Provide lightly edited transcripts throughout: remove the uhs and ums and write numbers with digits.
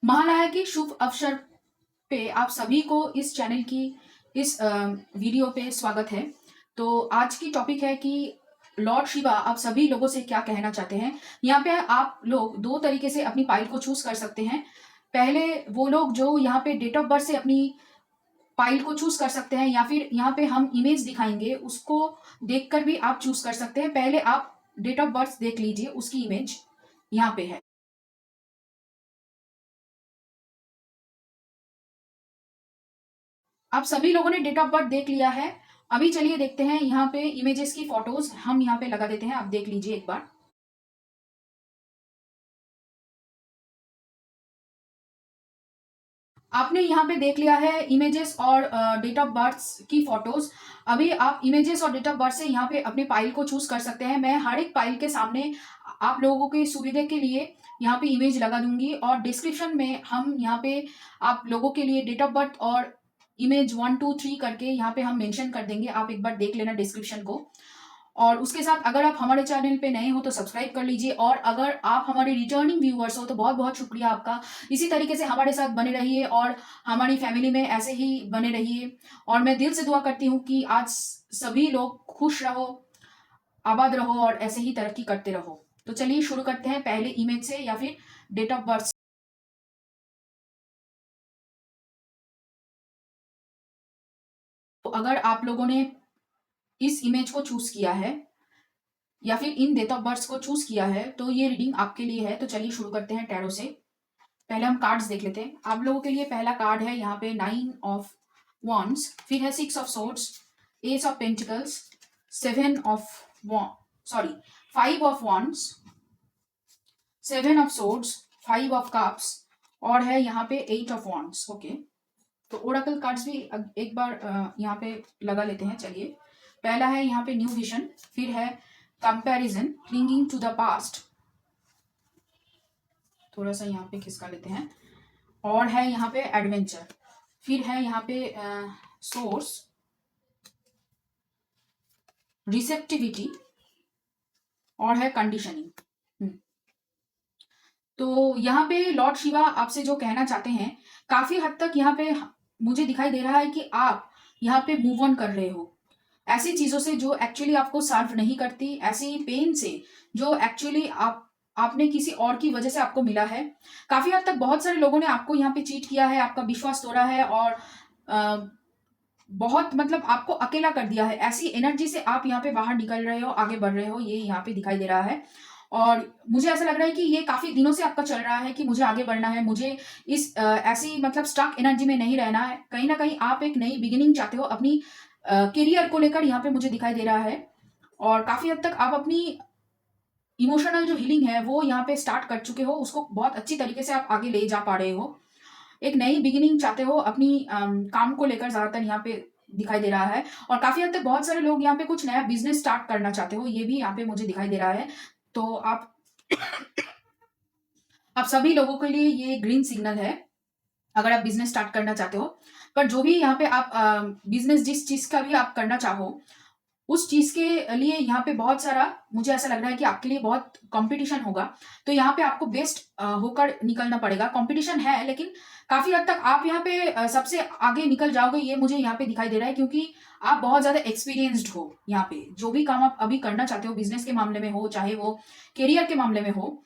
महालया के शुभ अवसर पे आप सभी को इस चैनल की इस वीडियो पे स्वागत है। तो आज की टॉपिक है कि लॉर्ड शिवा आप सभी लोगों से क्या कहना चाहते हैं। यहाँ पे आप लोग दो तरीके से अपनी पाइल को चूज कर सकते हैं। पहले वो लोग जो यहाँ पे डेट ऑफ बर्थ से अपनी पाइल को चूज कर सकते हैं, या फिर यहाँ पे हम इमेज दिखाएंगे उसको देखकर भी आप चूज कर सकते हैं। पहले आप डेट ऑफ बर्थ देख लीजिए, उसकी इमेज यहाँ पे है। आप सभी लोगों ने डेट ऑफ बर्थ देख लिया है। अभी चलिए देखते हैं यहाँ पे इमेजेस की फोटोज हम यहाँ पे लगा देते हैं। आप देख लीजिए एक बार। आपने यहाँ पे देख लिया है इमेजेस और डेट ऑफ बर्थ की फोटोज। अभी आप इमेजेस और डेट ऑफ बर्थ से यहाँ पे अपने पाइल को चूज कर सकते हैं। मैं हर एक पाइल के सामने आप लोगों की सुविधा के लिए यहाँ पे इमेज लगा दूंगी, और डिस्क्रिप्शन में हम यहाँ पे आप लोगों के लिए डेट ऑफ बर्थ और इमेज 1 2 3 करके यहाँ पे हम मेंशन कर देंगे। आप एक बार देख लेना डिस्क्रिप्शन को। और उसके साथ अगर आप हमारे चैनल पे नए हो तो सब्सक्राइब कर लीजिए, और अगर आप हमारे रिटर्निंग व्यूअर्स हो तो बहुत बहुत शुक्रिया आपका। इसी तरीके से हमारे साथ बने रहिए और हमारी फैमिली में ऐसे ही बने रहिए। और मैं दिल से दुआ करती हूँ कि आज सभी लोग खुश रहो, आबाद रहो और ऐसे ही तरक्की करते रहो। तो चलिए शुरू करते हैं पहले इमेज से या फिर डेट ऑफ बर्थ। तो अगर आप लोगों ने इस इमेज को चूज किया है या फिर इन डेट ऑफ बर्थ को चूज किया है तो ये रीडिंग आपके लिए है। तो चलिए शुरू करते हैं टैरो से। पहले हम कार्ड्स देख लेते हैं। आप लोगों के लिए पहला कार्ड है यहाँ पे 9 ऑफ वॉन्ड्स, फिर है 6 of swords, S of pentacles, 7 of sorry 5 of wands, 7 of swords, 5 of cups, और है यहाँ पे 8 ऑफ वॉन्ड्स। ओके, तो ओरेकल कार्ड्स भी एक बार यहाँ पे लगा लेते हैं। चलिए, पहला है यहाँ पे न्यू विजन, फिर है comparison, clinging to the past, थोड़ा सा यहाँ पे खिसका लेते हैं, और है यहाँ पे एडवेंचर, फिर है यहाँ पे सोर्स, रिसेप्टिविटी, और है कंडीशनिंग। तो यहाँ पे लॉर्ड शिवा आपसे जो कहना चाहते हैं, काफी हद तक यहाँ पे मुझे दिखाई दे रहा है कि आप यहाँ पे मूव ऑन कर रहे हो ऐसी चीजों से जो एक्चुअली आपको सर्व नहीं करती, ऐसी पेन से जो एक्चुअली आपने किसी और की वजह से आपको मिला है। काफी हद तक बहुत सारे लोगों ने आपको यहाँ पे चीट किया है, आपका विश्वास तोड़ा है, और बहुत मतलब आपको अकेला कर दिया है। ऐसी एनर्जी से आप यहाँ पे बाहर निकल रहे हो, आगे बढ़ रहे हो, ये यहाँ पे दिखाई दे रहा है। और मुझे ऐसा लग रहा है कि ये काफी दिनों से आपका चल रहा है कि मुझे आगे बढ़ना है, मुझे इस ऐसी मतलब स्टक एनर्जी में नहीं रहना है। कहीं ना कहीं आप एक नई बिगिनिंग चाहते हो अपनी करियर को लेकर, यहाँ पे मुझे दिखाई दे रहा है। और काफी हद तक आप अपनी इमोशनल जो हीलिंग है वो यहाँ पे स्टार्ट कर चुके हो, उसको बहुत अच्छी तरीके से आप आगे ले जा पा रहे हो। एक नई बिगिनिंग चाहते हो अपनी काम को लेकर, ज्यादातर यहाँ पे दिखाई दे रहा है। और काफी हद तक बहुत सारे लोग यहाँ पे कुछ नया बिजनेस स्टार्ट करना चाहते हो, ये भी यहाँ पे मुझे दिखाई दे रहा है। तो आप सभी लोगों के लिए ये ग्रीन सिग्नल है अगर आप बिजनेस स्टार्ट करना चाहते हो। पर जो भी यहाँ पे आप बिजनेस जिस चीज का भी आप करना चाहो, उस चीज के लिए यहाँ पे बहुत सारा मुझे ऐसा लग रहा है कि आपके लिए बहुत कंपटीशन होगा। तो यहाँ पे आपको बेस्ट होकर निकलना पड़ेगा। कंपटीशन है लेकिन काफी हद तक आप यहाँ पे सबसे आगे निकल जाओगे, ये मुझे यहाँ पे दिखाई दे रहा है, क्योंकि आप बहुत ज्यादा एक्सपीरियंस्ड हो। यहाँ पे जो भी काम आप अभी करना चाहते हो, बिजनेस के मामले में हो चाहे वो करियर के मामले में हो,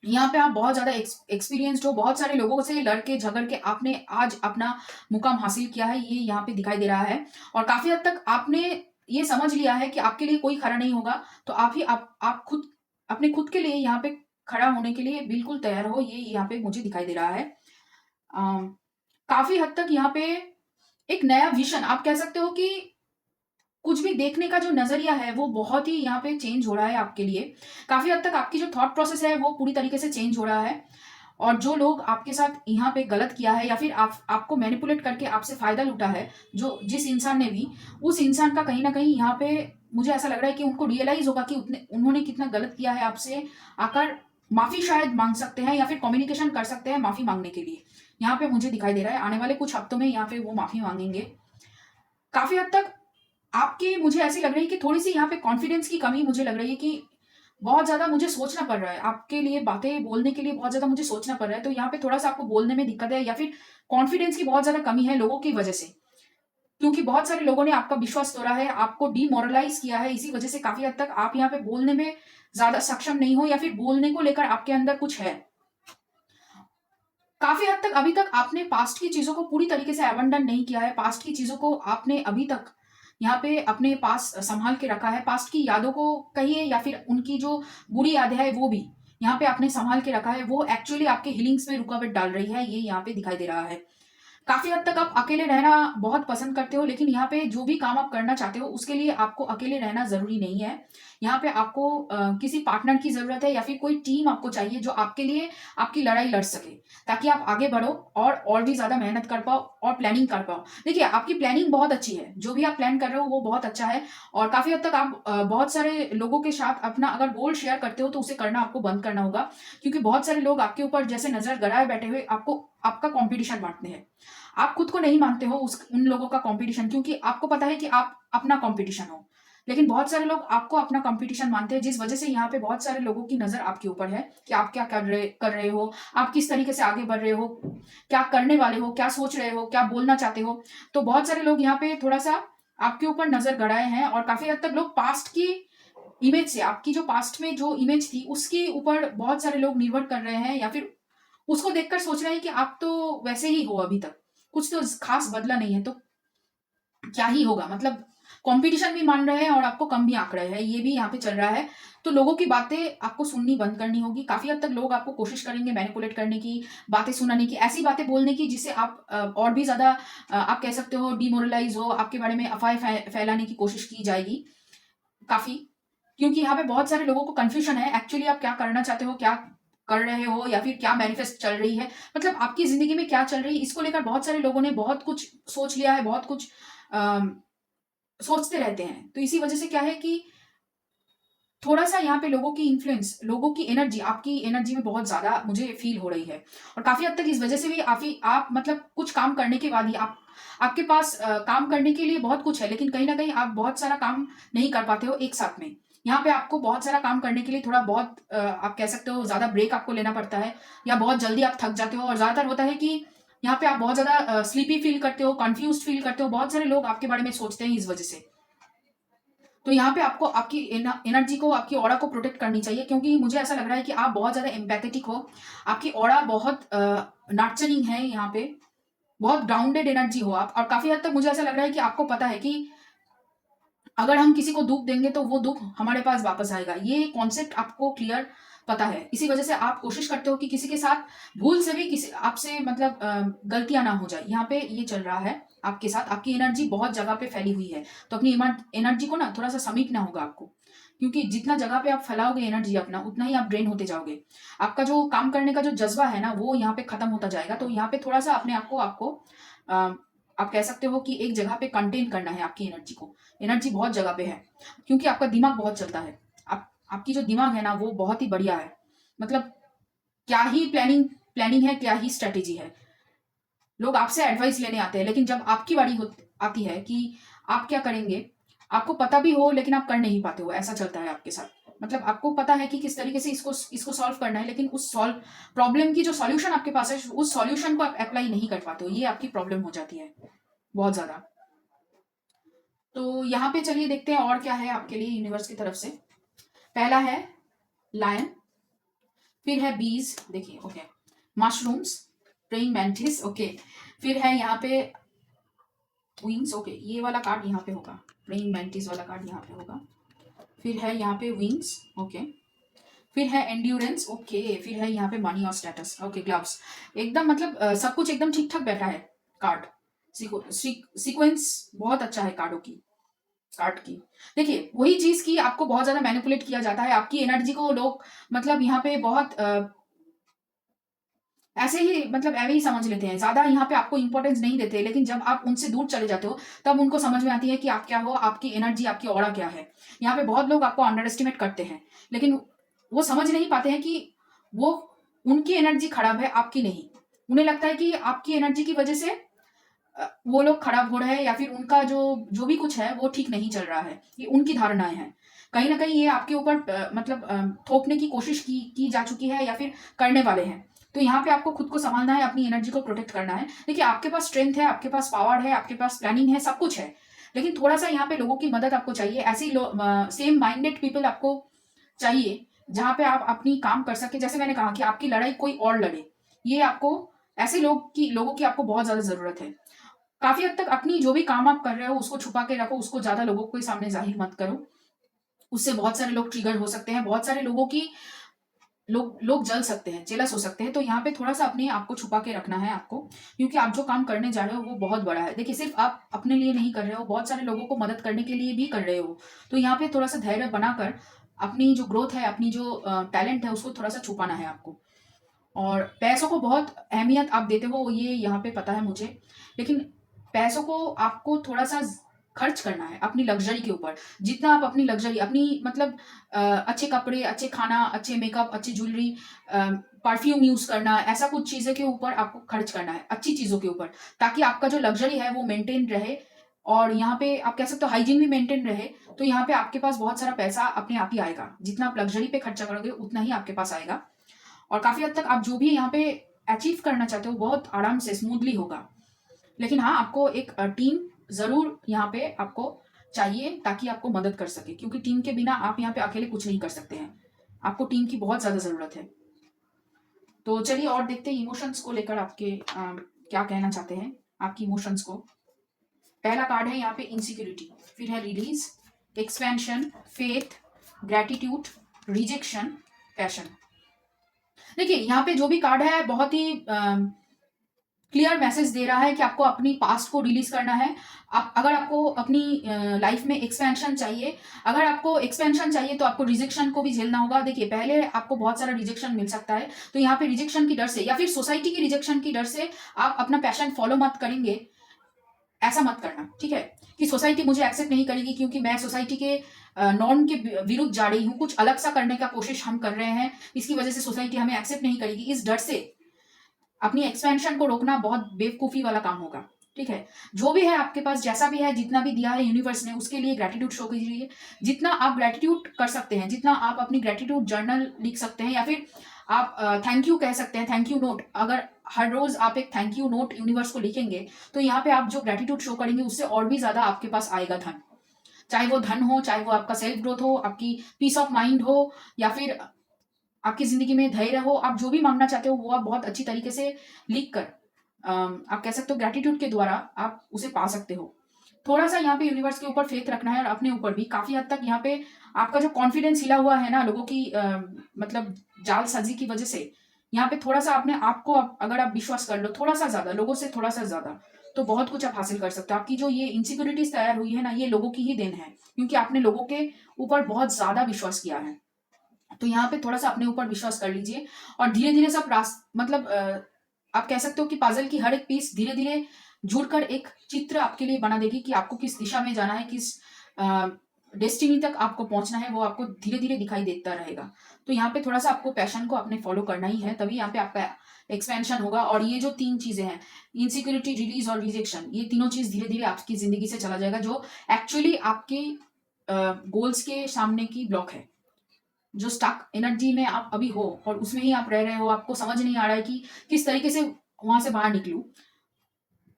यहाँ पे आप बहुत ज्यादा एक्सपीरियंस्ड हो। बहुत सारे लोगों से लड़के झगड़ के आपने आज अपना मुकाम हासिल किया है, ये यहाँ पे दिखाई दे रहा है। और काफी हद तक आपने ये समझ लिया है कि आपके लिए कोई खड़ा नहीं होगा, तो आप ही आप खुद अपने खुद के लिए यहाँ पे खड़ा होने के लिए बिल्कुल तैयार हो, ये यहाँ पे मुझे दिखाई दे रहा है। काफी हद तक यहाँ पे एक नया विजन आप कह सकते हो कि कुछ भी देखने का जो नजरिया है वो बहुत ही यहाँ पे चेंज हो रहा है आपके लिए। काफी हद तक आपकी जो थॉट प्रोसेस है वो पूरी तरीके से चेंज हो रहा है। और जो लोग आपके साथ यहाँ पे गलत किया है या फिर आपको मैनिपुलेट करके आपसे फायदा लूटा है, जो जिस इंसान ने भी, उस इंसान का कहीं ना कहीं यहाँ पे मुझे ऐसा लग रहा है कि उनको रियलाइज होगा कि उन्होंने कितना गलत किया है। आपसे आकर माफी शायद मांग सकते हैं या फिर कम्युनिकेशन कर सकते हैं माफी मांगने के लिए। यहाँ पे मुझे दिखाई दे रहा है आने वाले कुछ हफ्तों में यहाँ पे वो माफी मांगेंगे। काफी हद तक आपकी मुझे ऐसी लग रही है कि थोड़ी सी यहाँ पे कॉन्फिडेंस की कमी मुझे लग रही है कि बहुत ज़्यादा मुझे सोचना पड़ रहा है, आपके लिए बातें बोलने के लिए बहुत ज़्यादा मुझे सोचना पड़ रहा है, तो यहाँ पे थोड़ा-सा आपको बोलने में दिक्कत है या फिर कॉन्फिडेंस की बहुत ज़्यादा कमी है लोगों की वजह से। क्योंकि बहुत सारे लोगों ने आपका विश्वास तोड़ा है, आपको डिमोरलाइज़ किया है, इसी वजह से काफ़ी हद तक आप यहाँ पे बोलने में ज़्यादा सक्षम नहीं हो या फिर बोलने को लेकर आपके अंदर कुछ है। काफ़ी हद तक अभी तक आपने पास्ट की चीज़ों को पूरी तरीके से अबंडन नहीं किया है, पास्ट की चीज़ों को आपने अभी तक यहाँ पे अपने पास सँभाल के रखा है, पास्ट की यादों को कहिए या फिर उनकी जो बुरी यादें हैं वो भी यहाँ पे आपने सँभाल के रखा है, वो एक्चुअली आपके हीलिंग्स में रुकावट डाल रही है, ये यहाँ पे दिखाई दे रहा है। काफ़ी हद तक आप अकेले रहना बहुत पसंद करते हो, लेकिन यहाँ पे जो भी काम आप करना चाहते हो, उसके लिए आपको अकेले रहना ज़रूरी नहीं है। यहाँ पे आपको किसी पार्टनर की ज़रूरत है या फिर कोई टीम आपको चाहिए जो आपके लिए आपकी लड़ाई लड़ सके, ताकि आप आगे बढ़ो और भी ज़्यादा मेहनत कर पाओ और प्लानिंग कर पाओ। देखिए, आपकी प्लानिंग बहुत अच्छी है, जो भी आप प्लान कर रहे हो वो बहुत अच्छा है और काफ़ी हद तक आप बहुत सारे लोगों के साथ अपना अगर गोल शेयर करते हो, तो उसे करना आपको बंद करना होगा, क्योंकि बहुत सारे लोग आपके ऊपर जैसे नज़र गड़ाए बैठे हुए आपको आपका कॉम्पिटिशन बाँटते हैं। आप खुद को नहीं मानते हो उन लोगों का कंपटीशन, क्योंकि आपको पता है कि आप अपना कंपटीशन हो। लेकिन बहुत सारे लोग आपको अपना कंपटीशन मानते हैं, जिस वजह से यहाँ पे बहुत सारे लोगों की नज़र आपके ऊपर है कि आप क्या कर रहे हो, आप किस तरीके से आगे बढ़ रहे हो, क्या करने वाले हो, क्या सोच रहे हो, क्या बोलना चाहते हो। तो बहुत सारे लोग यहाँ पे थोड़ा-सा आपके ऊपर नज़र गड़ाए हैं और काफ़ी हद तक लोग पास्ट की इमेज से, आपकी जो पास्ट में जो इमेज थी, उसके ऊपर बहुत सारे लोग निर्भर कर रहे हैं या फिर उसको देखकर सोच रहे हैं कि आप तो वैसे ही हो अभी तक, कुछ तो खास बदला नहीं है, तो क्या ही होगा, मतलब कंपटीशन भी मान रहे हैं और आपको कम भी आंक रहे हैं, ये भी यहाँ पे चल रहा है। तो लोगों की बातें आपको सुननी बंद करनी होगी। काफ़ी हद तक लोग आपको कोशिश करेंगे मैनिपुलेट करने की, बातें सुनाने की, ऐसी बातें बोलने की जिससे आप और भी ज़्यादा आप कह सकते हो डिमोरलाइज़ हो, आपके बारे में अफ़वाहें फैलाने की कोशिश की जाएगी काफ़ी। क्योंकि यहाँ पे बहुत सारे लोगों को कन्फ्यूज़न है, एक्चुअली आप क्या करना चाहते हो, क्या कर रहे हो या फिर क्या मैनिफेस्ट चल रही है। मतलब आपकी ज़िंदगी में क्या चल रही है, इसको लेकर बहुत सारे लोगों ने बहुत कुछ सोच लिया है, बहुत कुछ अ, सोचते रहते हैं। तो इसी वजह से क्या है कि थोड़ा-सा यहाँ पे लोगों की इन्फ्लुएंस, लोगों की एनर्जी, आपकी एनर्जी में बहुत ज़्यादा मुझे फ़ील हो रही है। और काफ़ी हद तक इस वजह से भी आप मतलब कुछ काम करने के बाद ही आपके पास काम करने के लिए बहुत कुछ है, लेकिन कहीं न कहीं आप बहुत सारा काम नहीं कर पाते हो एक साथ में। यहाँ पे आपको बहुत सारा काम करने के लिए थोड़ा बहुत आप कह सकते हो ज़्यादा ब्रेक आपको लेना पड़ता है या बहुत जल्दी आप थक जाते हो और ज़्यादातर होता है कि यहाँ पे आप बहुत ज़्यादा स्लीपी फ़ील करते हो, कन्फ्यूज़्ड फ़ील करते हो, बहुत सारे लोग आपके बारे में सोचते हैं इस वजह से। तो यहाँ पे आपको आपकी एनर्जी को, आपकी ऑरा को प्रोटेक्ट करनी चाहिए, क्योंकि मुझे ऐसा लग रहा है कि आप बहुत ज़्यादा एम्पैथेटिक हो। आपकी ऑरा बहुत नर्चरिंग है यहाँ पे, बहुत ग्राउंडेड एनर्जी हो आप और काफ़ी हद तक मुझे ऐसा लग रहा है कि आपको पता है कि अगर हम किसी को दुःख देंगे तो वो दुःख हमारे पास वापस आएगा। ये कॉन्सेप्ट आपको क्लियर पता है। इसी वजह से आप कोशिश करते हो कि किसी के साथ भूल से भी किसी आपसे मतलब गलतियाँ ना हो जाए। यहाँ पे ये चल रहा है आपके साथ। आपकी एनर्जी बहुत जगह पे फैली हुई है। तो अपनी एनर्जी को ना थोड़ा-सा समेटना होगा आपको। क्योंकि जितना जगह पे आप फैलाओगे एनर्जी अपना, उतना ही आप ड्रेन होते जाओगे। आपका जो काम करने का जो जज़्बा है ना, वो यहाँ पे खत्म होता जाएगा। तो यहाँ पे थोड़ा-सा अपने आप को आपको अ, आप कह सकते हो कि एक जगह पे कंटेन करना है आपकी एनर्जी को। एनर्जी बहुत जगह पे है, क्योंकि आपका दिमाग बहुत चलता है। आपकी जो दिमाग है ना वो बहुत ही बढ़िया है। मतलब क्या ही प्लानिंग है, क्या ही स्ट्रैटेजी है। लोग आपसे एडवाइस लेने आते हैं, लेकिन जब आपकी बारी आती है कि आप क्या करेंगे, आपको पता भी हो लेकिन आप कर नहीं पाते हो, ऐसा चलता है आपके साथ। मतलब आपको पता है कि किस तरीके से इसको सॉल्व करना है, लेकिन उस प्रॉब्लम की जो सॉल्यूशन आपके पास है, उस सॉल्यूशन को आप अप्लाई नहीं कर पाते हो। ये आपकी प्रॉब्लम हो जाती है, बहुत ज़्यादा। तो यहाँ पे चलिए देखते हैं और क्या है आपके लिए यूनिवर्स की तरफ से। पहला है लायन, फिर है बीज, देखिए okay, mushrooms, praying mantis, okay, फिर है यहाँ पे विंग्स, ओके, ये वाला कार्ड यहाँ पे होगा, प्रेइंग मैंटिस वाला कार्ड यहाँ पे होगा, फिर है यहाँ पे विंग्स, ओके, फिर है एंड्योरेंस, ओके, फिर है यहाँ पे मनी और स्टेटस, ओके, ग्लव्स। एकदम मतलब सब कुछ एकदम ठीक ठाक बैठा है कार्ड। सीक्वेंस बहुत अच्छा है कार्ड की। देखिए, वही चीज़ की आपको बहुत ज़्यादा मैनिपुलेट किया जाता है, आपकी एनर्जी को लोग मतलब यहाँ पे बहुत ऐसे ही मतलब ऐवे ही समझ लेते हैं, ज़्यादा यहाँ पे आपको इम्पोर्टेंस नहीं देते, लेकिन जब आप उनसे दूर चले जाते हो, तब उनको समझ में आती है कि आप क्या हो, आपकी एनर्जी, आपकी ऑरा क्या है। यहाँ पे बहुत लोग आपको अंडर एस्टिमेट करते हैं, लेकिन वो समझ नहीं पाते हैं कि वो उनकी एनर्जी खराब है, आपकी नहीं। उन्हें लगता है कि आपकी एनर्जी की वजह से वो लोग खराब हो रहे हैं या फिर उनका जो जो भी कुछ है वो ठीक नहीं चल रहा है, ये उनकी धारणाएं हैं। कहीं ना कहीं ये आपके ऊपर मतलब थोपने की कोशिश की जा चुकी है या फिर करने वाले हैं। तो यहाँ पे आपको खुद को संभालना है, अपनी एनर्जी को प्रोटेक्ट करना है। देखिए, आपके पास स्ट्रेंथ है, आपके पास पावर है, आपके पास प्लानिंग है, सब कुछ है, लेकिन थोड़ा सा यहाँ पे लोगों की मदद आपको चाहिए। ऐसे सेम माइंडेड पीपल आपको चाहिए जहाँ पे आप अपनी काम कर सके। जैसे मैंने कहा कि आपकी लड़ाई कोई और लड़े, ये आपको ऐसे लोगों की आपको बहुत ज्यादा जरूरत है। काफी हद तक अपनी जो भी काम आप कर रहे हो उसको छुपा के रखो, उसको ज्यादा लोगों के सामने जाहिर मत करो। उससे बहुत सारे लोग ट्रिगर हो सकते हैं, बहुत सारे लोगों की लोग जल सकते हैं, जेलस हो सकते हैं। तो यहाँ पे थोड़ा सा अपने आप को छुपा के रखना है आपको, क्योंकि आप जो काम करने जा रहे हो वो बहुत बड़ा है। देखिए, सिर्फ आप अपने लिए नहीं कर रहे हो, बहुत सारे लोगों को मदद करने के लिए भी कर रहे हो। तो यहाँ पे थोड़ा सा धैर्य बनाकर अपनी जो ग्रोथ है, अपनी जो टैलेंट है, उसको थोड़ा सा छुपाना है आपको। और पैसों को बहुत अहमियत आप देते हो, ये यहाँ पे पता है मुझे, लेकिन पैसों को आपको थोड़ा सा खर्च करना है अपनी लग्जरी के ऊपर। जितना आप अपनी लग्जरी, अपनी मतलब अच्छे कपड़े, अच्छे खाना, अच्छे मेकअप, अच्छी ज्वेलरी, परफ्यूम यूज करना, ऐसा कुछ चीजें के ऊपर आपको खर्च करना है, अच्छी चीजों के ऊपर, ताकि आपका जो लग्जरी है वो मेंटेन रहे। और यहाँ पे आप कह सकते हो हाइजीन भी मेंटेन रहे। तो यहाँ पे आपके पास बहुत सारा पैसा अपने आप ही आएगा, जितना आप लग्जरी पे खर्चा करोगे उतना ही आपके पास आएगा। और काफी हद तक आप जो भी यहाँ पे अचीव करना चाहते हो बहुत आराम से स्मूथली होगा। लेकिन हाँ, आपको एक टीम जरूर यहाँ पे आपको चाहिए, ताकि आपको मदद कर सके, क्योंकि टीम के बिना आप यहाँ पे अकेले कुछ नहीं कर सकते हैं। आपको टीम की बहुत ज्यादा जरूरत है। तो चलिए और देखते हैं इमोशंस को लेकर आपके क्या कहना चाहते हैं, आपकी इमोशंस को। पहला कार्ड है यहाँ पे इनसिक्योरिटी, फिर है release, expansion, faith, gratitude, rejection, passion. देखिए, यहाँ पे जो भी कार्ड है बहुत ही क्लियर मैसेज दे रहा है कि आपको अपनी पास्ट को रिलीज करना है। अगर आपको अपनी लाइफ में एक्सपेंशन चाहिए, अगर आपको एक्सपेंशन चाहिए तो आपको रिजेक्शन को भी झेलना होगा। देखिए, पहले आपको बहुत सारा रिजेक्शन मिल सकता है, तो यहाँ पे रिजेक्शन की डर से या फिर सोसाइटी की रिजेक्शन की डर से आप अपना पैशन फॉलो मत करेंगे। ऐसा मत करना, ठीक है, कि सोसाइटी मुझे एक्सेप्ट नहीं करेगी क्योंकि मैं सोसाइटी के नॉर्म के विरुद्ध जा रही हूँ, कुछ अलग सा करने का कोशिश हम कर रहे हैं, इसकी वजह से सोसाइटी हमें एक्सेप्ट नहीं करेगी। इस डर से अपनी एक्सपेंशन को रोकना बहुत बेवकूफी वाला काम होगा, ठीक है। जो भी है आपके पास, जैसा भी है, जितना भी दिया है यूनिवर्स ने, उसके लिए ग्रेटिट्यूड शो कीजिए। जितना आप ग्रेटिट्यूड कर सकते हैं, जितना आप अपनी ग्रेटिट्यूड जर्नल लिख सकते हैं, या फिर आप थैंक यू कह सकते हैं, थैंक यू नोट। अगर हर रोज आप एक थैंक यू नोट यूनिवर्स को लिखेंगे तो यहाँ पे आप जो ग्रेटिट्यूड शो करेंगे उससे और भी ज्यादा आपके पास आएगा धन। चाहे वो धन हो, चाहे वो आपका सेल्फ ग्रोथ हो, आपकी पीस ऑफ माइंड हो, या फिर आपकी जिंदगी में धैर्य हो। आप जो भी मांगना चाहते हो वो आप बहुत अच्छी तरीके से लिख कर आप कह सकते हो ग्रेटिट्यूड के द्वारा आप उसे पा सकते हो। थोड़ा सा यहाँ पे यूनिवर्स के ऊपर फेथ रखना है, और अपने ऊपर भी। काफी हद तक यहाँ पे आपका जो कॉन्फिडेंस हिला हुआ है ना लोगों की मतलब जालसाजी की वजह से, यहाँ पे थोड़ा सा अपने आप को अगर आप विश्वास कर लो थोड़ा सा ज्यादा, लोगों से थोड़ा सा ज्यादा, तो बहुत कुछ आप हासिल कर सकते हो। आपकी जो ये इनसिक्योरिटीज तैयार हुई है ना, ये लोगों की ही देन है, क्योंकि आपने लोगों के ऊपर बहुत ज्यादा विश्वास किया है। तो यहाँ पे थोड़ा सा अपने ऊपर विश्वास कर लीजिए, और धीरे धीरे सब मतलब आप कह सकते हो कि पजल की हर एक पीस धीरे धीरे जुड़कर एक चित्र आपके लिए बना देगी कि आपको किस दिशा में जाना है, किस डेस्टिनी तक आपको पहुंचना है, वो आपको धीरे धीरे दिखाई देता रहेगा। तो यहाँ पे थोड़ा सा आपको पैशन को अपने फॉलो करना ही है, तभी यहाँ पे आपका एक्सपेंशन होगा। और ये जो तीन चीजें हैं, इनसिक्योरिटी, रिलीज और रिजेक्शन, ये तीनों चीज धीरे धीरे आपकी जिंदगी से चला जाएगा, जो एक्चुअली आपके गोल्स के सामने की ब्लॉक है। जो स्टक एनर्जी में आप अभी हो और उसमें ही आप रह रहे हो, आपको समझ नहीं आ रहा है कि किस तरीके से वहां से बाहर निकलूं।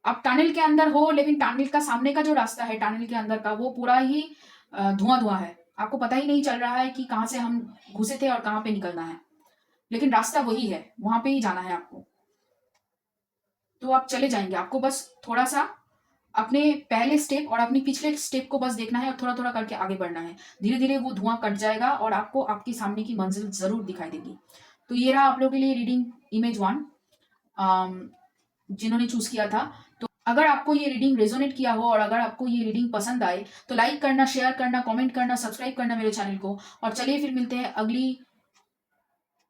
आप टनल के अंदर हो, लेकिन टनल का सामने का जो रास्ता है, टनल के अंदर का, वो पूरा ही धुआं धुआं है। आपको पता ही नहीं चल रहा है कि कहाँ से हम घुसे थे और कहाँ पे निकलना है, लेकिन रास्ता वही है, वहां पे ही जाना है आपको। तो आप चले जाएंगे, आपको बस थोड़ा सा अपने पहले स्टेप और अपनी पिछले स्टेप को बस देखना है, और थोड़ा थोड़ा करके आगे बढ़ना है। धीरे धीरे वो धुआं कट जाएगा और आपको आपकी सामने की मंजिल जरूर दिखाई देगी। तो ये रहा आप लोगों के लिए रीडिंग इमेज 1, जिन्होंने चूज किया था। तो अगर आपको ये रीडिंग रेजोनेट किया हो और अगर आपको ये रीडिंग पसंद आए तो लाइक करना, शेयर करना, कमेंट करना, सब्सक्राइब करना मेरे चैनल को। और चलिए फिर मिलते हैं अगली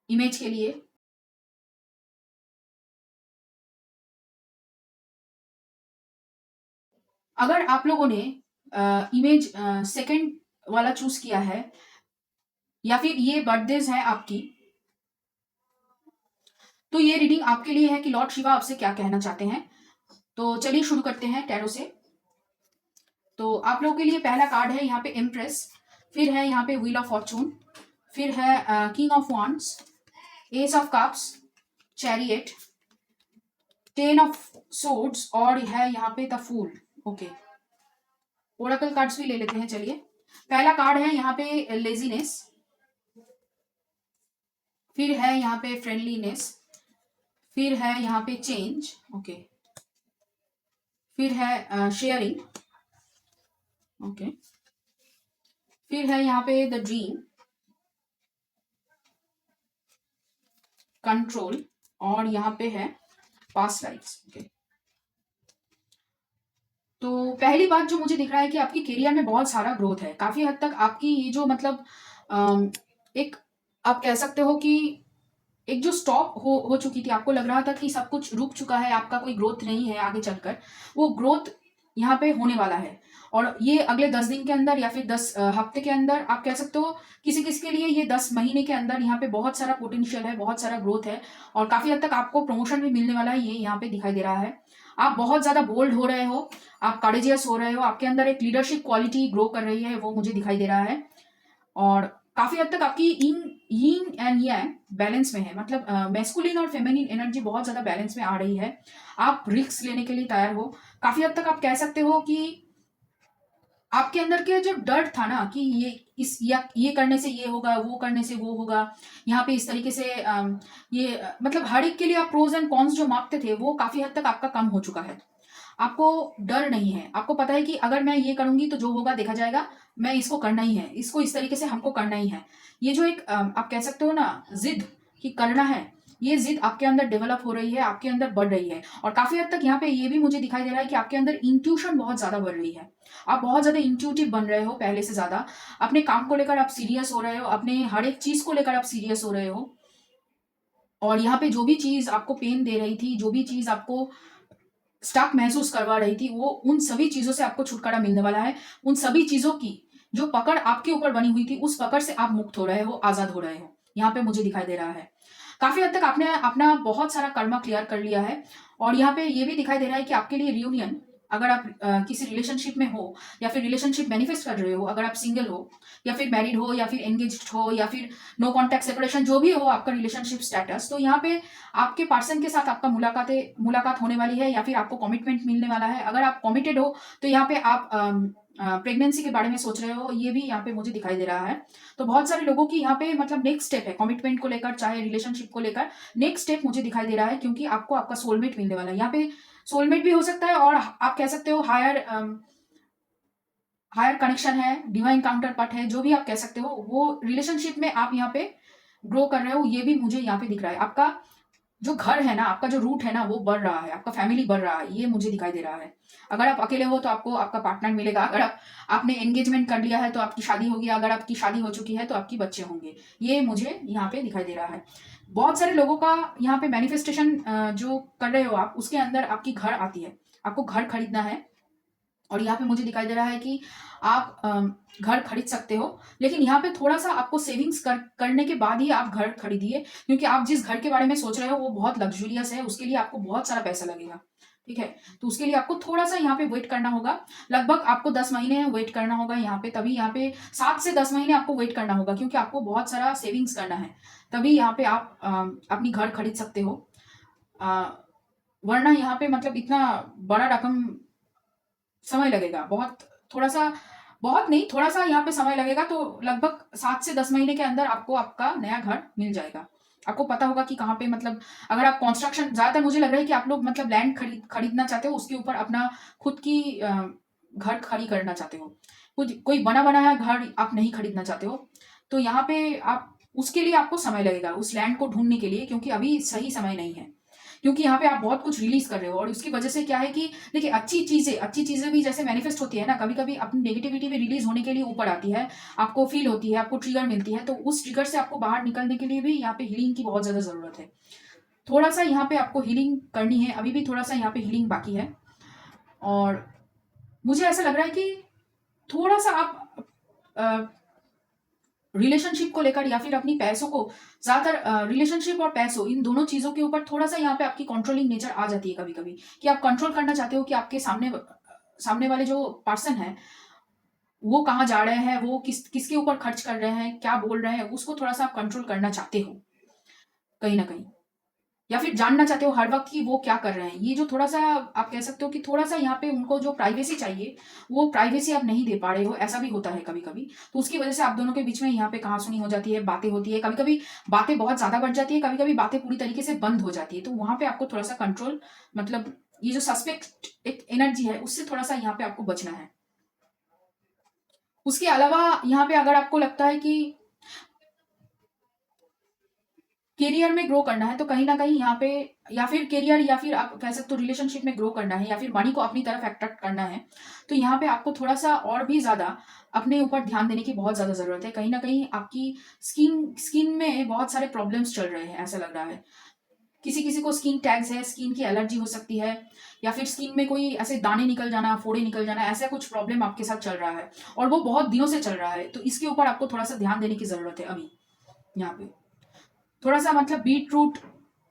इमेज के लिए। अगर आप लोगों ने इमेज सेकंड वाला चूज किया है, या फिर ये बर्थडेज है आपकी, तो ये रीडिंग आपके लिए है कि लॉर्ड शिवा आपसे क्या कहना चाहते हैं। तो चलिए शुरू करते हैं टैरो से। तो आप लोगों के लिए पहला कार्ड है यहाँ पे एम्प्रेस। फिर है यहाँ पे व्हील ऑफ फॉर्चून, फिर है king of wands, ace of cups, chariot, ten of swords और है यहाँ पे the fool. Okay, oracle cards भी ले लेते हैं। चलिए, पहला कार्ड है यहाँ पे लेजीनेस, फिर है यहाँ पे फ्रेंडलीनेस, फिर है यहाँ पे चेंज। ओके, फिर है शेयरिंग। ओके, फिर है यहाँ पे द ड्रीम, कंट्रोल और यहाँ पे है पास्ट लाइफ्स। ओके, तो पहली बात जो मुझे दिख रहा है कि आपकी करियर में बहुत सारा ग्रोथ है। काफी हद तक आपकी ये जो मतलब एक आप कह सकते हो कि एक जो स्टॉप हो चुकी थी, आपको लग रहा था कि सब कुछ रुक चुका है, आपका कोई ग्रोथ नहीं है आगे चलकर, वो ग्रोथ यहाँ पे होने वाला है। और ये अगले 10 दिन के अंदर या फिर 10 हफ्ते के अंदर आप कह सकते हो, किसी किसी के लिए ये 10 महीने के अंदर यहाँ पे बहुत सारा पोटेंशियल है, बहुत सारा ग्रोथ है और काफी हद तक आपको प्रमोशन भी मिलने वाला है। ये यहाँ पे दिखाई दे रहा है। आप बहुत ज्यादा बोल्ड हो रहे हो, आप करेजियस हो रहे हो, आपके अंदर एक लीडरशिप क्वालिटी ग्रो कर रही है, वो मुझे दिखाई दे रहा है। और काफी हद तक आपकी यिन एंड yang बैलेंस में है, मतलब मैस्कुलिन और फेमिनिन एनर्जी बहुत ज्यादा बैलेंस में आ रही है। आप रिस्क लेने के लिए तैयार हो। काफी हद तक आप कह सकते हो कि आपके अंदर के जो डर था ना कि ये करने से ये होगा, वो करने से वो होगा, यहाँ पे इस तरीके से मतलब हर एक के लिए आप प्रोज एंड कॉन्स जो मापते थे, वो काफी हद तक आपका कम हो चुका है। आपको डर नहीं है, आपको पता है कि अगर मैं ये करूंगी तो जो होगा देखा जाएगा, मैं इसको करना ही है, इसको इस तरीके से हमको करना ही है। ये जो एक आप कह सकते हो ना जिद कि करना है, ये जिद आपके अंदर डेवलप हो रही है, आपके अंदर बढ़ रही है। और काफी हद तक यहाँ पे ये भी मुझे दिखाई दे रहा है कि आपके अंदर इंट्यूशन बहुत ज्यादा बढ़ रही है। आप बहुत ज्यादा इंट्यूटिव बन रहे हो पहले से ज्यादा। अपने काम को लेकर आप सीरियस हो रहे हो, अपने हर एक चीज को लेकर आप सीरियस हो रहे हो। और यहाँ पे जो भी चीज आपको पेन दे रही थी, जो भी चीज आपको स्टक महसूस करवा रही थी, वो उन सभी चीजों से आपको छुटकारा मिलने वाला है। उन सभी चीजों की जो पकड़ आपके ऊपर बनी हुई थी, उस पकड़ से आप मुक्त हो रहे हो, आजाद हो रहे हो, यहाँ पे मुझे दिखाई दे रहा है। काफी हद तक आपने अपना बहुत सारा कर्मा क्लियर कर लिया है। और यहाँ पे ये भी दिखाई दे रहा है कि आपके लिए रियूनियन, अगर आप किसी रिलेशनशिप में हो या फिर रिलेशनशिप मैनिफेस्ट कर रहे हो, अगर आप सिंगल हो या फिर मैरिड हो या फिर एंगेज्ड हो या फिर नो कॉन्टैक्ट सेपरेशन, जो भी हो आपका रिलेशनशिप स्टेटस, तो यहाँ पे आपके पर्सन के साथ आपका मुलाकात होने वाली है या फिर आपको कमिटमेंट मिलने वाला है। अगर आप कमिटेड हो तो यहाँ पे आप प्रेगनेंसी के बारे में सोच रहे हो, ये भी यहाँ पे मुझे दिखाई दे रहा है। तो बहुत सारे लोगों की यहाँ पे मतलब नेक्स्ट स्टेप है कमिटमेंट को लेकर, चाहे रिलेशनशिप को लेकर, नेक्स्ट स्टेप मुझे दिखाई दे रहा है, क्योंकि आपको आपका सोलमेट मिलने वाला है। यहाँ पे सोलमेट भी हो सकता है और आप कह सकते हो हायर कनेक्शन है, डिवाइन काउंटर पार्ट है, जो भी आप कह सकते हो, वो रिलेशनशिप में आप यहाँ पे ग्रो कर रहे हो, ये भी मुझे यहाँ पे दिख रहा है। आपका जो घर है ना, आपका जो रूट है ना, वो बढ़ रहा है, आपका फैमिली बढ़ रहा है, ये मुझे दिखाई दे रहा है। अगर आप अकेले हो तो आपको आपका पार्टनर मिलेगा, अगर आपने एंगेजमेंट कर लिया है तो आपकी शादी होगी, अगर आपकी शादी हो चुकी है तो आपकी बच्चे होंगे, ये मुझे यहाँ पे दिखाई दे रहा है। बहुत सारे लोगों का यहाँ पे मैनिफेस्टेशन जो कर रहे हो आप, उसके अंदर आपकी घर आती है, आपको घर खरीदना है। और यहाँ पे मुझे दिखाई दे रहा है कि आप घर खरीद सकते हो, लेकिन यहाँ पे थोड़ा सा आपको सेविंग्स करने के बाद ही आप घर खरीदिए, क्योंकि आप जिस घर के बारे में सोच रहे हो वो बहुत लग्जूरियस है, उसके लिए आपको बहुत सारा पैसा लगेगा। ठीक है, तो उसके लिए आपको थोड़ा सा यहाँ पे वेट करना होगा। लगभग आपको 10 महीने वेट करना होगा यहाँ पे, तभी यहाँ पे 7 से 10 महीने आपको वेट करना होगा, क्योंकि आपको बहुत सारा सेविंग्स करना है, तभी यहाँ पे आप अपनी घर खरीद सकते हो। अ, वरना यहाँ पे मतलब इतना बड़ा रकम समय लगेगा, बहुत थोड़ा सा, बहुत नहीं, थोड़ा सा यहाँ पे समय लगेगा। तो लगभग 7 से 10 महीने के अंदर आपको आपका नया घर मिल जाएगा। आपको पता होगा कि कहाँ पे, मतलब अगर आप कंस्ट्रक्शन, ज्यादातर मुझे लग रहा है कि आप लोग मतलब लैंड खरीदना चाहते हो, उसके ऊपर अपना खुद की घर खड़ी करना चाहते हो, कुछ कोई बना बनाया घर आप नहीं खरीदना चाहते हो। तो यहाँ पे आप उसके लिए आपको समय लगेगा, उस लैंड को ढूंढने के लिए, क्योंकि अभी सही समय नहीं है। क्योंकि यहाँ पे आप बहुत कुछ रिलीज कर रहे हो और उसकी वजह से क्या है कि देखिए, अच्छी चीजें भी जैसे मैनिफेस्ट होती है ना, कभी कभी अपनी नेगेटिविटी भी रिलीज होने के लिए ऊपर आती है, आपको फील होती है, आपको ट्रिगर मिलती है, तो उस ट्रिगर से आपको बाहर निकलने के लिए भी यहाँ पे हीलिंग की बहुत ज्यादा जरूरत है। थोड़ा सा यहाँ पे आपको हीलिंग करनी है, अभी भी थोड़ा सा यहाँ पे हीलिंग बाकी है। और मुझे ऐसा लग रहा है कि थोड़ा सा आप रिलेशनशिप को लेकर या फिर अपनी पैसों को, ज्यादातर रिलेशनशिप और पैसों, इन दोनों चीजों के ऊपर थोड़ा सा यहाँ पे आपकी कंट्रोलिंग नेचर आ जाती है कभी कभी, कि आप कंट्रोल करना चाहते हो कि आपके सामने सामने वाले जो पर्सन है वो कहाँ जा रहे हैं, वो किसके ऊपर खर्च कर रहे हैं, क्या बोल रहे हैं, उसको थोड़ा-सा आप कंट्रोल करना चाहते हो, कहीं न कहीं। या फिर जानना चाहते हो हर वक़्त कि वो क्या कर रहे हैं। ये जो थोड़ा-सा आप कह सकते हो कि थोड़ा-सा यहाँ पे उनको जो प्राइवेसी चाहिए, वो प्राइवेसी आप नहीं दे पा रहे हो, ऐसा भी होता है कभी-कभी। तो उसकी वज़ह से आप दोनों के बीच में यहाँ पे कहा-सुनी हो जाती है, बातें होती है, कभी-कभी बातें बहुत ज़्यादा बढ़ जाती है, कभी-कभी बातें पूरी तरीके से बंद हो जाती है। तो वहाँ पे आपको थोड़ा-सा कंट्रोल, मतलब ये जो सस्पेक्ट एक एनर्जी है, उससे थोड़ा-सा यहाँ पे आपको बचना है। उसके अलावा यहाँ पे अगर आपको लगता है कि करियर में ग्रो करना है, तो कहीं न कहीं यहाँ पे, या फिर करियर, या फिर आप कह सकते हो रिलेशनशिप में ग्रो करना है, या फिर मनी को अपनी तरफ अट्रैक्ट करना है, तो यहाँ पे आपको थोड़ा-सा और भी ज़्यादा अपने ऊपर ध्यान देने की बहुत ज़्यादा ज़रूरत है। कहीं न कहीं आपकी स्किन स्किन में बहुत सारे प्रॉब्लम्स चल रहे हैं, ऐसा लग रहा है। किसी-किसी को स्किन टैग्स है, स्किन की एलर्जी हो सकती है, या फिर स्किन में कोई ऐसे दाने निकल जाना, फोड़े निकल जाना, ऐसा कुछ प्रॉब्लम आपके साथ चल रहा है, और वो बहुत दिनों से चल रहा है। तो इसके ऊपर आपको थोड़ा-सा ध्यान देने की ज़रूरत है अभी, यहाँ पे। थोड़ा-सा मतलब beetroot,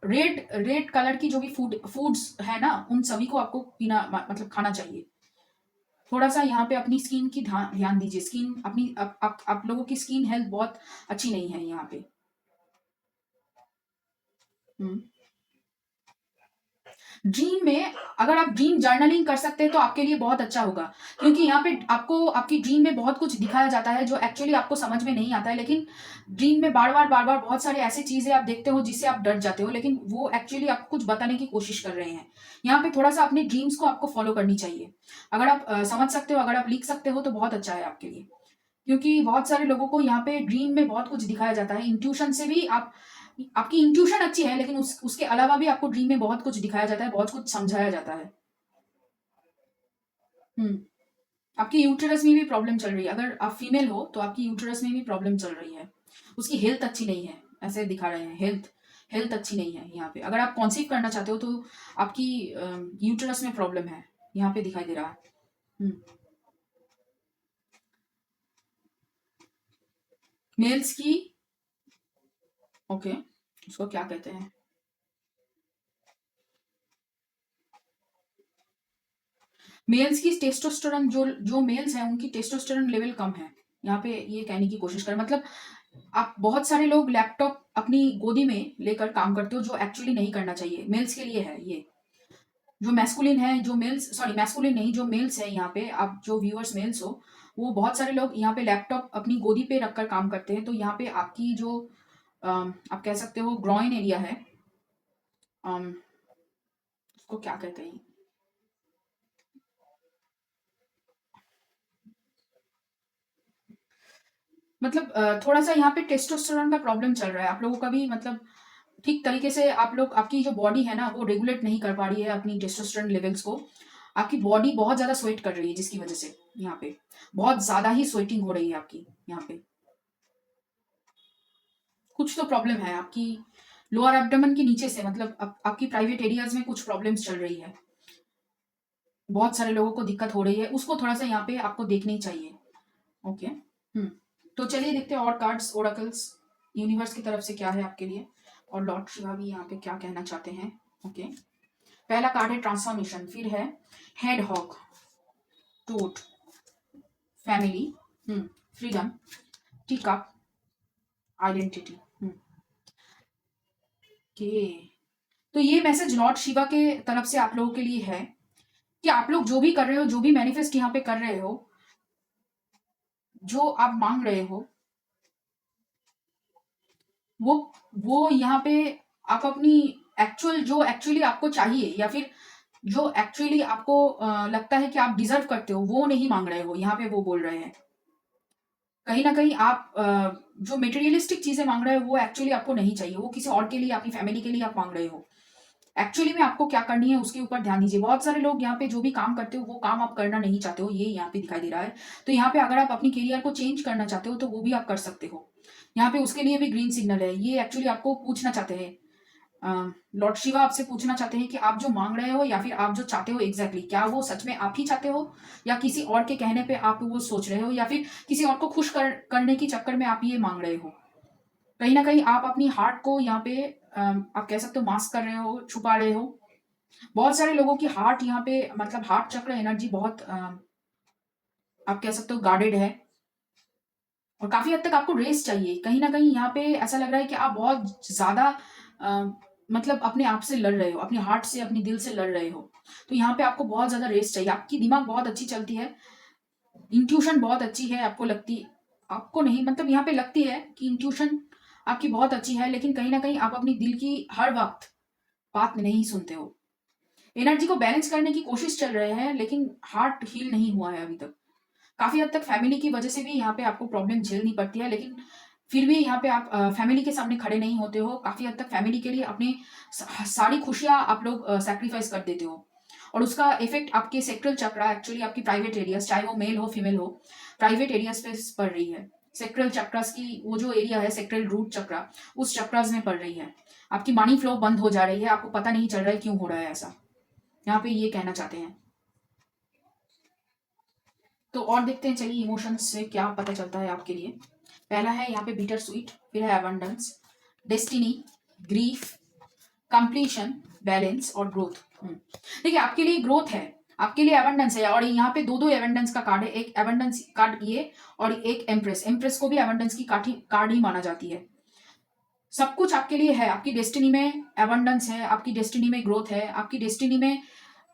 red red colour की जो भी फूड्स है ना, उन सभी को आपको पीना मतलब खाना चाहिए। थोड़ा-सा यहाँ पे अपनी स्किन की ध्यान दीजिए। स्किन अपनी, आप लोगों की स्किन हेल्थ बहुत अच्छी नहीं है यहाँ पे। हुँ। ड्रीम में, अगर आप ड्रीम जर्नलिंग कर सकते हैं तो आपके लिए बहुत अच्छा होगा, क्योंकि यहाँ पे आपको आपकी ड्रीम में बहुत कुछ दिखाया जाता है जो एक्चुअली आपको समझ में नहीं आता है, लेकिन ड्रीम में बार बार बहुत सारे ऐसी चीजें आप देखते हो जिससे आप डर जाते हो, लेकिन वो एक्चुअली आपको कुछ बताने की कोशिश कर रहे हैं। यहाँ पे थोड़ा सा अपने ड्रीम्स को आपको फॉलो करनी चाहिए। अगर आप समझ सकते हो, अगर आप लिख सकते हो तो बहुत अच्छा है आपके लिए, क्योंकि बहुत सारे लोगों को यहाँ पे ड्रीम में बहुत कुछ दिखाया जाता है। इंट्यूशन से भी आप, आपकी इंट्यूशन अच्छी है, लेकिन उसके अलावा भी आपको ड्रीम में बहुत कुछ दिखाया जाता है, बहुत कुछ समझाया जाता है। हुँ। आपकी यूटेरस में भी प्रॉब्लम चल रही है। अगर आप फीमेल हो तो आपकी यूटेरस में भी प्रॉब्लम चल रही है। उसकी हेल्थ अच्छी नहीं है, ऐसे दिखा रहे हैं। हेल्थ हेल्थ अच्छी नहीं है यहाँ पे। अगर आप कंसीव करना चाहते हो तो आपकी यूटेरस में प्रॉब्लम है, यहाँ पे दिखाई दे रहा है। हुँ। मेल्स की, ओके, उसको क्या कहते हैं? मेल्स की टेस्टोस्टेरोन, जो जो मेल्स हैं उनकी टेस्टोस्टेरोन लेवल कम है। यहाँ पे ये कहने की कोशिश करें, मतलब आप, बहुत सारे लोग लैपटॉप अपनी गोदी में लेकर काम करते हो, जो एक्चुअली नहीं करना चाहिए। मेल्स के लिए है ये। जो मैस्कुलिन है, जो मेल्स, सॉरी मैस्कुलिन नहीं, जो मेल्स है यहाँ पे, आप जो व्यूअर्स मेल्स हो, वो बहुत सारे लोग यहाँ पे लैपटॉप अपनी गोदी पे रखकर काम करते हैं। तो यहाँ पे आपकी जो आप कह सकते हो ग्रॉइन एरिया है, अम, उसको क्या कहते हैं, मतलब थोड़ा-सा यहाँ पे टेस्टोस्टेरोन का प्रॉब्लम चल रहा है। आप लोगों का भी मतलब ठीक तरीके से, आप लोग, आपकी जो बॉडी है ना, वो रेगुलेट नहीं कर पा रही है अपनी टेस्टोस्टेरोन लेवल्स को। आपकी बॉडी बहुत ज़्यादा स्वेट कर रही है, जिसकी वज़ह से यहाँ पे बहुत ज़्यादा ही स्वेटिंग हो रही है आपकी यहाँ पे। कुछ तो प्रॉब्लम है आपकी लोअर एब्डोमेन के नीचे से, मतलब आपकी प्राइवेट एरियाज़ में कुछ प्रॉब्लम्स चल रही है। बहुत सारे लोगों को दिक्कत हो रही है, उसको थोड़ा-सा यहाँ पे आपको देखनी चाहिए। ओके। हुँ। तो चलिए देखते हैं और कार्ड्स, ओरेकल्स, यूनिवर्स की तरफ से क्या है आपके लिए, और लॉर्ड शिवा भी यहाँ पे क्या कहना चाहते हैं। ओके। पहला कार्ड है ट्रांसफॉर्मेशन, फिर है hedgehog, tote, family, freedom, teacup, identity. Okay. तो ये मैसेज लॉर्ड शिवा के तरफ से आप लोगों के लिए है कि आप लोग जो भी कर रहे हो, जो भी मैनिफेस्ट यहाँ पे कर रहे हो, जो आप मांग रहे हो, वो वो यहाँ पे आप अपनी एक्चुअल, जो एक्चुअली आपको चाहिए, या फिर जो एक्चुअली आपको लगता है कि आप डिजर्व करते हो, वो नहीं मांग रहे हो। यहाँ पे वो बोल रहे हैं, कहीं ना कहीं आप जो मटेरियलिस्टिक चीजें मांग रहे हो, वो एक्चुअली आपको नहीं चाहिए। वो किसी और के लिए, अपनी फैमिली के लिए आप मांग रहे हो। एक्चुअली में आपको क्या करनी है उसके ऊपर ध्यान दीजिए। बहुत सारे लोग यहाँ पे जो भी काम करते हो, वो काम आप करना नहीं चाहते हो, ये यहाँ पे दिखाई दे रहा है। तो यहाँ पे अगर आप अपनी करियर को चेंज करना चाहते हो तो वो भी आप कर सकते हो। यहाँ पे उसके लिए भी ग्रीन सिग्नल है। ये एक्चुअली आपको पूछना चाहते हैं, लॉर्ड शिवा आपसे पूछना चाहते हैं कि आप जो मांग रहे हो, या फिर आप जो चाहते हो एग्जैक्टली क्या वो सच में आप ही चाहते हो, या किसी और के कहने पे आप वो सोच रहे हो, या फिर किसी और को खुश करने के चक्कर में आप ये मांग रहे हो। कहीं ना कहीं आप अपनी हार्ट को यहाँ पे आप कह सकते हो मास्क कर रहे हो, छुपा रहे हो। बहुत सारे लोगों की हार्ट यहाँ पे, मतलब हार्ट चक्र एनर्जी बहुत आप कह सकते हो गार्डेड है, और काफी हद तक आपको रेस्ट चाहिए। कहीं ना कहीं यहाँ पे ऐसा लग रहा है कि आप बहुत ज्यादा अ, मतलब अपने आप से लड़ रहे हो, अपने हार्ट से, अपने दिल से लड़ रहे हो। तो यहाँ पे आपको बहुत ज्यादा रेस्ट चाहिए। आपकी दिमाग बहुत अच्छी चलती है, इंट्यूशन बहुत अच्छी है, आपको नहीं, मतलब यहाँ पे लगती है कि इंट्यूशन आपकी बहुत अच्छी है, लेकिन कहीं ना कहीं आप अपनी दिल की हर वक्त बात नहीं सुनते हो। एनर्जी को बैलेंस करने की कोशिश चल रहे हैं, लेकिन हार्ट हील नहीं हुआ है अभी तक। काफी हद तक फैमिली की वजह से भी यहाँ पे आपको प्रॉब्लम झेलनी पड़ती है, लेकिन फिर भी यहाँ पे आप फैमिली के सामने खड़े नहीं होते हो। काफी हद तक फैमिली के लिए अपने सारी खुशियां आप लोग सैक्रिफाइस कर देते हो, और उसका इफेक्ट आपके सेक्ट्रल चक्रा, एक्चुअली आपकी प्राइवेट एरियाज, चाहे वो मेल हो फीमेल हो, प्राइवेट एरियाज पे पड़ रही है। सेक्ट्रल चक्रास की वो जो एरिया है, सेक्ट्रल रूट चक्रा, उस चक्रास में पड़ रही है। आपकी मनी फ्लो बंद हो जा रही है, आपको पता नहीं चल रहा है क्यों हो रहा है ऐसा। यहाँ पे ये कहना चाहते हैं। तो और देखते हैं, चलिए इमोशंस से क्या पता चलता है आपके लिए। पहला है यहाँ पे बीटर स्वीट, फिर है abundance, destiny, grief, completion, balance और ग्रोथ। देखिए आपके लिए ग्रोथ है, आपके लिए एबंडेंस है, और यहाँ पे दो दो एबंडेंस का कार्ड है। एक एबंडेंस कार्ड ये, और एक एम्प्रेस। एम्प्रेस को भी एबंडेंस की कार्ड ही माना जाती है। सब कुछ आपके लिए है, आपकी डेस्टिनी में एबंडेंस है, आपकी डेस्टिनी में ग्रोथ है, आपकी डेस्टिनी में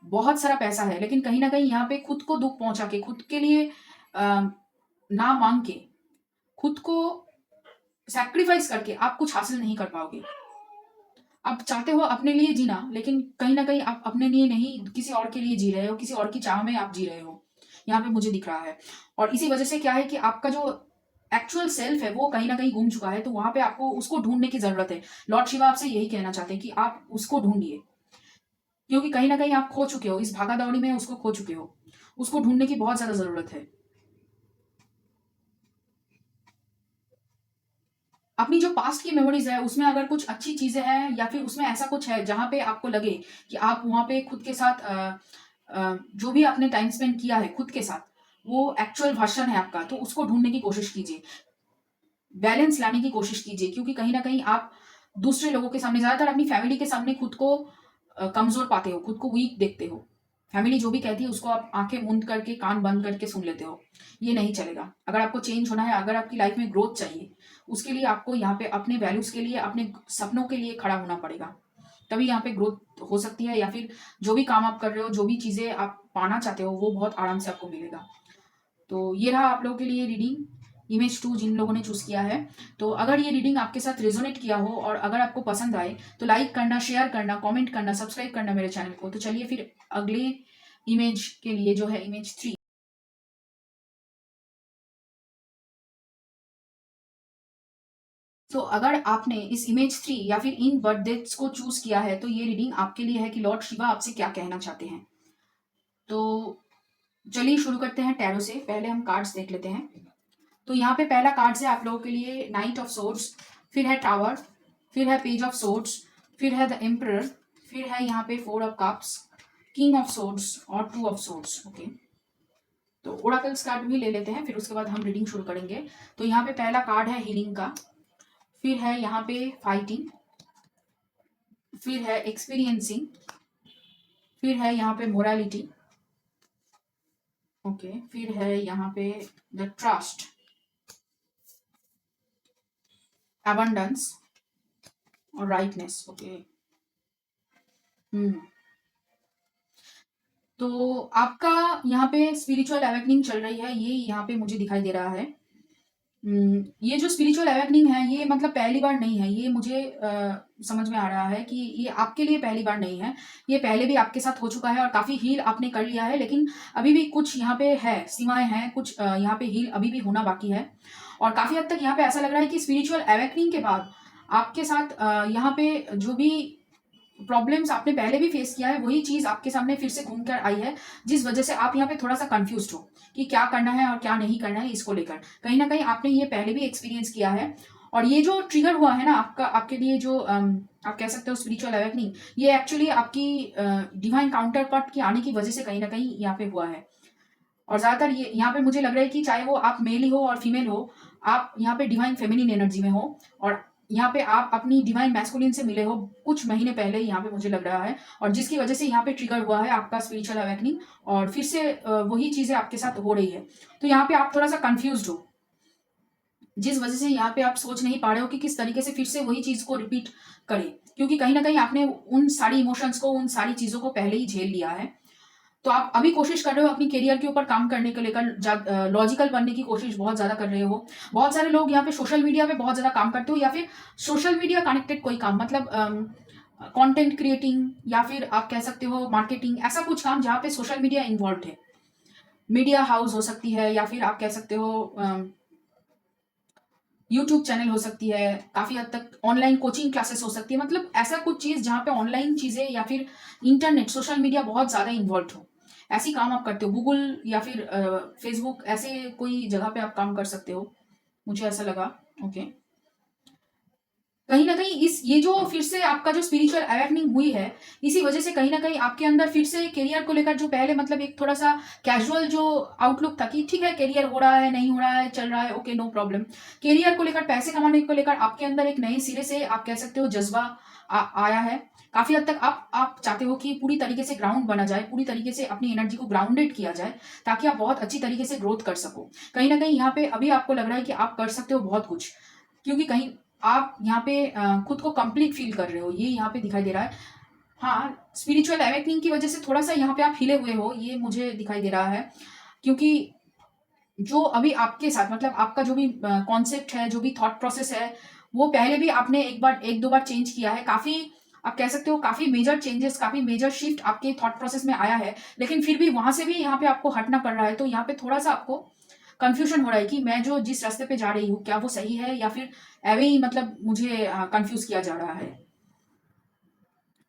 बहुत सारा पैसा है, लेकिन कहीं ना कहीं यहाँ पे खुद को दुख पहुंचा के, खुद के लिए ना मांग के, खुद को सैक्रिफाइस करके आप कुछ हासिल नहीं कर पाओगे। आप चाहते हो अपने लिए जीना, लेकिन कहीं ना कहीं आप अपने लिए नहीं, किसी और के लिए जी रहे हो, किसी और की चाह में आप जी रहे हो, यहाँ पे मुझे दिख रहा है। और इसी वजह से क्या है कि आपका जो एक्चुअल सेल्फ है वो कहीं ना कहीं गुम चुका है, तो वहां पे आपको उसको ढूंढने की जरूरत है। लॉर्ड शिवा आपसे यही कहना चाहते हैं कि आप उसको ढूंढिए, क्योंकि कहीं ना कहीं आप खो चुके हो, इस भागा दौड़ी में उसको खो चुके हो। उसको ढूंढने की बहुत ज्यादा जरूरत है। अपनी जो पास्ट की मेमोरीज है उसमें अगर कुछ अच्छी चीजें हैं, या फिर उसमें ऐसा कुछ है जहां पे आपको लगे कि आप वहां पे खुद के साथ जो भी आपने टाइम स्पेंड किया है खुद के साथ, वो एक्चुअल वर्जन है आपका, तो उसको ढूंढने की कोशिश कीजिए, बैलेंस लाने की कोशिश कीजिए। क्योंकि कहीं ना कहीं आप दूसरे लोगों के सामने, ज्यादातर अपनी फैमिली के सामने खुद को कमजोर पाते हो, खुद को वीक देखते हो। फैमिली जो भी कहती है उसको आप आंखें मूंद करके, कान बंद करके सुन लेते हो। ये नहीं चलेगा। अगर आपको चेंज होना है, अगर आपकी लाइफ में ग्रोथ चाहिए, उसके लिए आपको यहाँ पे अपने वैल्यूज के लिए, अपने सपनों के लिए खड़ा होना पड़ेगा। तभी यहाँ पे ग्रोथ हो सकती है, या फिर जो भी काम आप कर रहे हो, जो भी चीजें आप पाना चाहते हो, वो बहुत आराम से आपको मिलेगा। तो ये रहा आप लोगों के लिए रीडिंग, इमेज 2 जिन लोगों ने चूज किया है। तो अगर ये रीडिंग आपके साथ रेजोनेट किया हो, और अगर आपको पसंद आए, तो लाइक करना, शेयर करना, कमेंट करना, सब्सक्राइब करना मेरे चैनल को। तो चलिए फिर अगले इमेज के लिए, जो है इमेज 3। तो अगर आपने इस इमेज 3 या फिर इन बर्थ डेट्स को चूज किया है, तो ये रीडिंग आपके लिए है कि लॉर्ड शिवा आपसे क्या कहना चाहते हैं। तो चलिए शुरू करते हैं टैरो से। पहले हम कार्ड्स देख लेते हैं। तो यहाँ पे पहला कार्ड है आप लोगों के लिए नाइट ऑफ सोर्ड्स, फिर है टावर, फिर है पेज ऑफ सोर्ड्स, फिर है द एम्परर, फिर है यहाँ पे 4 of cups, king of swords और 2 ऑफ सोर्ड्स। ओके, तो ओराकल्स कार्ड भी ले लेते हैं, फिर उसके बाद हम रीडिंग शुरू करेंगे। तो यहाँ पे पहला कार्ड है हीलिंग का, फिर है यहाँ पे फाइटिंग, फिर है एक्सपीरियंसिंग, फिर है यहाँ पे मोरालिटी। ओके, फिर है यहाँ पे द ट्रस्ट, अबंडेंस और राइटनेस। ओके, हम्म तो आपका यहाँ पे स्पिरिचुअल अवेकनिंग चल रही है, ये यहाँ पे मुझे दिखाई दे रहा है। ये जो स्पिरिचुअल अवेकनिंग है, ये मतलब पहली बार नहीं है, ये मुझे समझ में आ रहा है कि ये आपके लिए पहली बार नहीं है। ये पहले भी आपके साथ हो चुका है, और काफी हील आपने कर लिया है, लेकिन अभी भी कुछ यहाँ पे है, सीमाएं हैं, कुछ यहाँ पे हील अभी भी होना बाकी है। और काफी हद तक यहाँ पे ऐसा लग रहा है कि स्पिरिचुअल अवेकनिंग के बाद आपके साथ यहाँ पे जो भी प्रॉब्लम्स आपने पहले भी फेस किया है, वही चीज आपके सामने फिर से घूम कर आई है, जिस वजह से आप यहाँ पे थोड़ा सा कंफ्यूज हो कि क्या करना है और क्या नहीं करना है। इसको लेकर कहीं ना कहीं आपने ये पहले भी एक्सपीरियंस किया है, और ये जो ट्रिगर हुआ है ना आपका, आपके लिए जो आप कह सकते हो स्पिरिचुअल अवेकनिंग, ये एक्चुअली आपकी डिवाइन काउंटर पार्ट के आने की वजह से कहीं ना कहीं यहाँ पे हुआ है। और ज्यादातर ये यहाँ पे मुझे लग रहा है कि चाहे वो आप मेल ही हो और फीमेल हो, आप यहाँ पे डिवाइन फेमिनिन एनर्जी में हो, और यहाँ पे आप अपनी डिवाइन मैस्कुलिन से मिले हो कुछ महीने पहले, यहाँ पे मुझे लग रहा है, और जिसकी वजह से यहाँ पे ट्रिगर हुआ है आपका स्पिरिचुअल अवेकनिंग, और फिर से वही चीज़ें आपके साथ हो रही है। तो यहाँ पे आप थोड़ा-सा कन्फ्यूज़्ड हो, जिस वजह से यहाँ पे आप सोच नहीं पा रहे हो कि किस तरीके से फिर से वही चीज़ को रिपीट करें। क्योंकि कहीं न कहीं आपने उन सारी इमोशंस को, उन सारी चीज़ों को पहले ही झेल लिया है। तो आप अभी कोशिश कर रहे हो अपनी करियर के ऊपर काम करने को लेकर, लॉजिकल बनने की कोशिश बहुत ज़्यादा कर रहे हो। बहुत सारे लोग यहाँ पे सोशल मीडिया पे बहुत ज़्यादा काम करते हो, या फिर सोशल मीडिया कनेक्टेड कोई काम, मतलब कंटेंट क्रिएटिंग, या फिर आप कह सकते हो मार्केटिंग, ऐसा कुछ काम जहाँ पे सोशल मीडिया इन्वॉल्व्ड है। मीडिया हाउस हो सकती है, या फिर आप कह सकते हो यूट्यूब चैनल हो सकती है, काफ़ी हद तक ऑनलाइन कोचिंग क्लासेस हो सकती है, मतलब ऐसा कुछ चीज़ जहाँ पे ऑनलाइन चीज़ें या फिर इंटरनेट, सोशल मीडिया बहुत ज़्यादा इन्वॉल्व हो। ऐसी काम आप करते हो, गूगल या फिर फेसबुक, ऐसे कोई जगह पे आप काम कर सकते हो, मुझे ऐसा लगा। ओके। कहीं न कहीं इस ये जो फिर से आपका जो स्पिरिचुअल अवेकनिंग हुई है, इसी वजह से कहीं न कहीं आपके अंदर फिर से करियर को लेकर जो पहले मतलब एक थोड़ा-सा कैजुअल जो आउटलुक था कि ठीक है, करियर हो रहा है, नहीं हो रहा है, चल रहा है, ओके, नो प्रॉब्लम। करियर को लेकर, पैसे कमाने को लेकर आपके अंदर एक नए सिरे से आप कह सकते हो जज़्बा आया है। काफ़ी हद तक आप चाहते हो कि पूरी तरीके से ग्राउंड बना जाए, पूरी तरीके से अपनी एनर्जी को ग्राउंडेड किया जाए, ताकि आप बहुत अच्छी तरीके से ग्रोथ कर सको। कहीं न कहीं यहाँ पे अभी आपको लग रहा है कि आप कर सकते हो बहुत कुछ, क्योंकि कहीं आप यहाँ पे खुद को कंप्लीट फ़ील कर रहे हो, ये यहाँ पे दिखाई दे रहा है। हाँ, स्पिरिचुअल अवेकनिंग की वज़ह से थोड़ा-सा यहाँ पे आप हिले हुए हो, ये मुझे दिखाई दे रहा है। क्योंकि जो अभी आपके साथ मतलब आपका जो भी कॉन्सेप्ट है, जो भी थॉट प्रोसेस है, वो पहले भी आपने 1-2 बार चेंज किया है। काफ़ी आप कह सकते हो काफ़ी मेजर चेंजेस, काफ़ी मेजर शिफ्ट आपके थॉट प्रोसेस में आया है, लेकिन फिर भी वहाँ से भी यहाँ पे आपको हटना पड़ रहा है। तो यहाँ पे थोड़ा-सा आपको कन्फ्यूज़न हो रहा है कि मैं जो जिस रास्ते पे जा रही हूँ, क्या वो सही है, या फिर ऐवे ही मतलब मुझे कन्फ्यूज़ किया जा रहा है।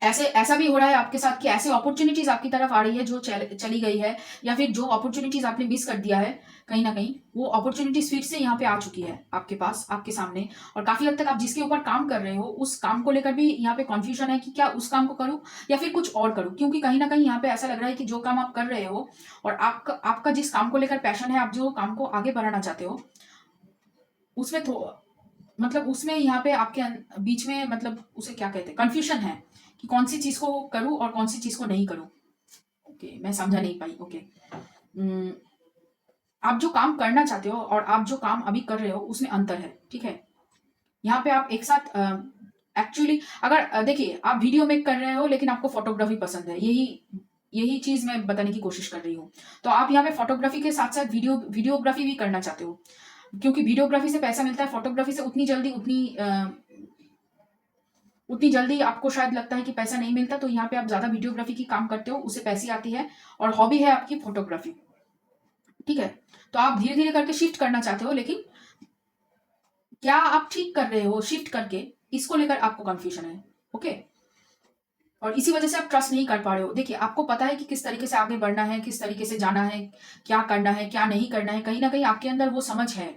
ऐसे ऐसा भी हो रहा है आपके साथ कि ऐसी अपॉर्च्युनिटीज़ आपकी तरफ आ रही है जो चली गई है, या फिर जो अपॉर्च्युनिटीज़ आपने मिस कर दिया है, कहीं न कहीं वो अपॉर्च्युनिटीज़ फिर से यहाँ पे आ चुकी है आपके पास, आपके सामने, और काफ़ी हद तक आप जिसके ऊपर काम कर रहे हो, उस काम को लेकर भी यहाँ पे कन्फ्यूज़न है कि क्या उस काम को करूँ या फिर कुछ और करूँ? क्योंकि कहीं न कहीं यहाँ पे ऐसा लग रहा है कि जो काम आप कर रहे हो, और आपका आपका जिस काम को लेकर पैशन है, आप जो काम को आगे बढ़ाना चाहते हो, उसमें थो मतलब उसमें यहाँ पे आपके बीच में मतलब उसे क्या कहते हैं, कन्फ्यूज़न है कि कौन-सी चीज़ को करूँ और कौन-सी चीज़ को नहीं करूँ। ओके, मैं समझा नहीं पाई। ओके। उम, आप जो काम करना चाहते हो और आप जो काम अभी कर रहे हो, उसमें अंतर है, ठीक है? यहाँ पे आप एक साथ एक्चुअली अगर देखिए, आप वीडियो मेक कर रहे हो लेकिन आपको फ़ोटोग्राफ़ी पसंद है, यही यही चीज़ मैं बताने की कोशिश कर रही हूँ। तो आप यहाँ पे फ़ोटोग्राफ़ी के साथ-साथ वीडियोग्राफ़ी भी करना चाहते हो, क्योंकि वीडियोग्राफ़ी से पैसा मिलता है, फ़ोटोग्राफ़ी से उतनी जल्दी आपको शायद लगता है कि पैसा नहीं मिलता, तो यहाँ पे आप ज़्यादा वीडियोग्राफ़ी की काम करते हो, उससे पैसे आती है, और हॉबी है आपकी फ़ोटोग्राफ़ी, ठीक है? तो आप धीरे-धीरे करके शिफ्ट करना चाहते हो, लेकिन क्या आप ठीक कर रहे हो शिफ्ट करके, इसको लेकर आपको कन्फ्यूज़न है, ओके? और इसी वजह से आप ट्रस्ट नहीं कर पा रहे हो। देखिए, आपको पता है कि किस तरीके से आगे बढ़ना है, किस तरीके से जाना है, क्या करना है, क्या नहीं करना है, कहीं न कहीं आपके अंदर वो समझ है।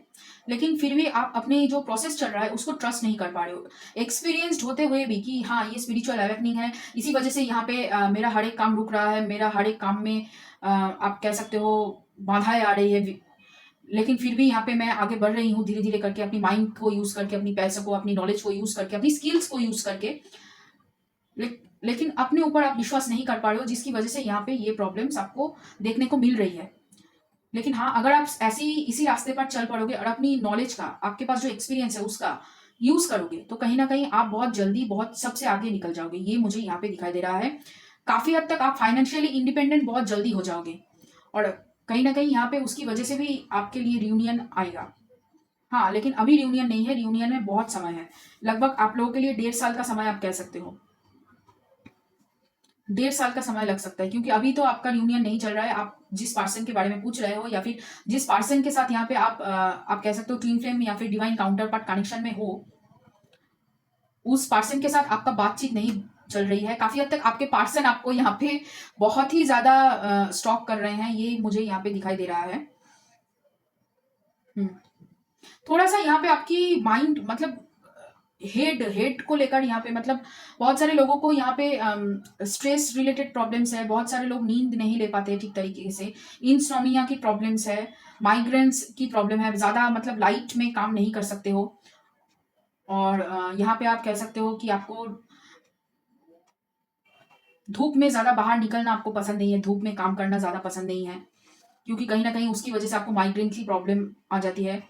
लेकिन फिर भी आप अपने जो प्रोसेस चल रहा है, उसको ट्रस्ट नहीं कर पा रहे हो। एक्सपीरियंस्ड होते हुए भी कि हाँ, ये स्पिरिचुअल अवेकनिंग है, इसी वजह से यहाँ पे मेरा हर एक काम रुक रहा है, मेरा हर एक काम में आप कह सकते हो बाधाएँ आ रही है, लेकिन फिर भी यहाँ पे मैं आगे बढ़ रही हूँ धीरे-धीरे करके, अपनी माइंड को यूज़ करके, अपनी पैसों को, अपनी नॉलेज को यूज़ करके, अपनी स्किल्स को यूज़ करके। लेकिन अपने ऊपर आप विश्वास नहीं कर पा रहे हो, जिसकी वजह से यहाँ पे ये प्रॉब्लम्स आपको देखने को मिल रही है। लेकिन हाँ, अगर आप ऐसी इसी रास्ते पर चल पड़ोगे और अपनी नॉलेज का, आपके पास जो एक्सपीरियंस है उसका यूज़ करोगे, तो कहीं न कहीं आप बहुत जल्दी बहुत सबसे आगे निकल जाओगे। ये मुझे यहाँ पे दिखाई दे रहा है। काफ़ी हद तक आप फाइनेंशियली इंडिपेंडेंट बहुत जल्दी हो जाओगे, और कहीं न कहीं यहाँ पे उसकी वजह से भी आपके लिए रियूनियन आएगा। हाँ, लेकिन अभी रियूनियन नहीं है, रियूनियन में बहुत समय है। लगभग आप लोगों के लिए 1.5 साल का समय आप कह सकते हो। 1.5 साल का समय लग सकता है, क्योंकि अभी तो आपका रियूनियन नहीं चल रहा है। आप जिस पर्सन के बारे में पूछ रहे हो, या फिर जिस पर्सन के साथ यहाँ पे आप कह सकते हो ट्विन फ्लेम या फिर डिवाइन काउंटर पार्ट कनेक्शन में हो, उस पर्सन के साथ आपका बातचीत नहीं चल रही है। काफ़ी हद तक आपके पर्सन आपको यहाँ पे बहुत ही ज़्यादा स्टॉक कर रहे हैं, ये मुझे यहाँ पे दिखाई दे रहा है। हुँ। थोड़ा-सा यहाँ पे आपकी माइंड मतलब हेड हेड को लेकर यहाँ पे मतलब बहुत सारे लोगों को यहाँ पे स्ट्रेस रिलेटेड प्रॉब्लम्स है, बहुत सारे लोग नींद नहीं ले पाते ठीक तरीके से, इंसोम्निया की प्रॉब्लम्स है, माइग्रेन्स की प्रॉब्लम है, ज़्यादा मतलब लाइट में काम नहीं कर सकते हो, और यहाँ पे आप कह सकते हो कि आपको धूप में ज़्यादा बाहर निकलना आपको पसंद नहीं है, धूप में काम करना ज़्यादा पसंद नहीं है, क्योंकि कहीं न कहीं उसकी वजह से आपको माइग्रेन की प्रॉब्लम आ जाती है।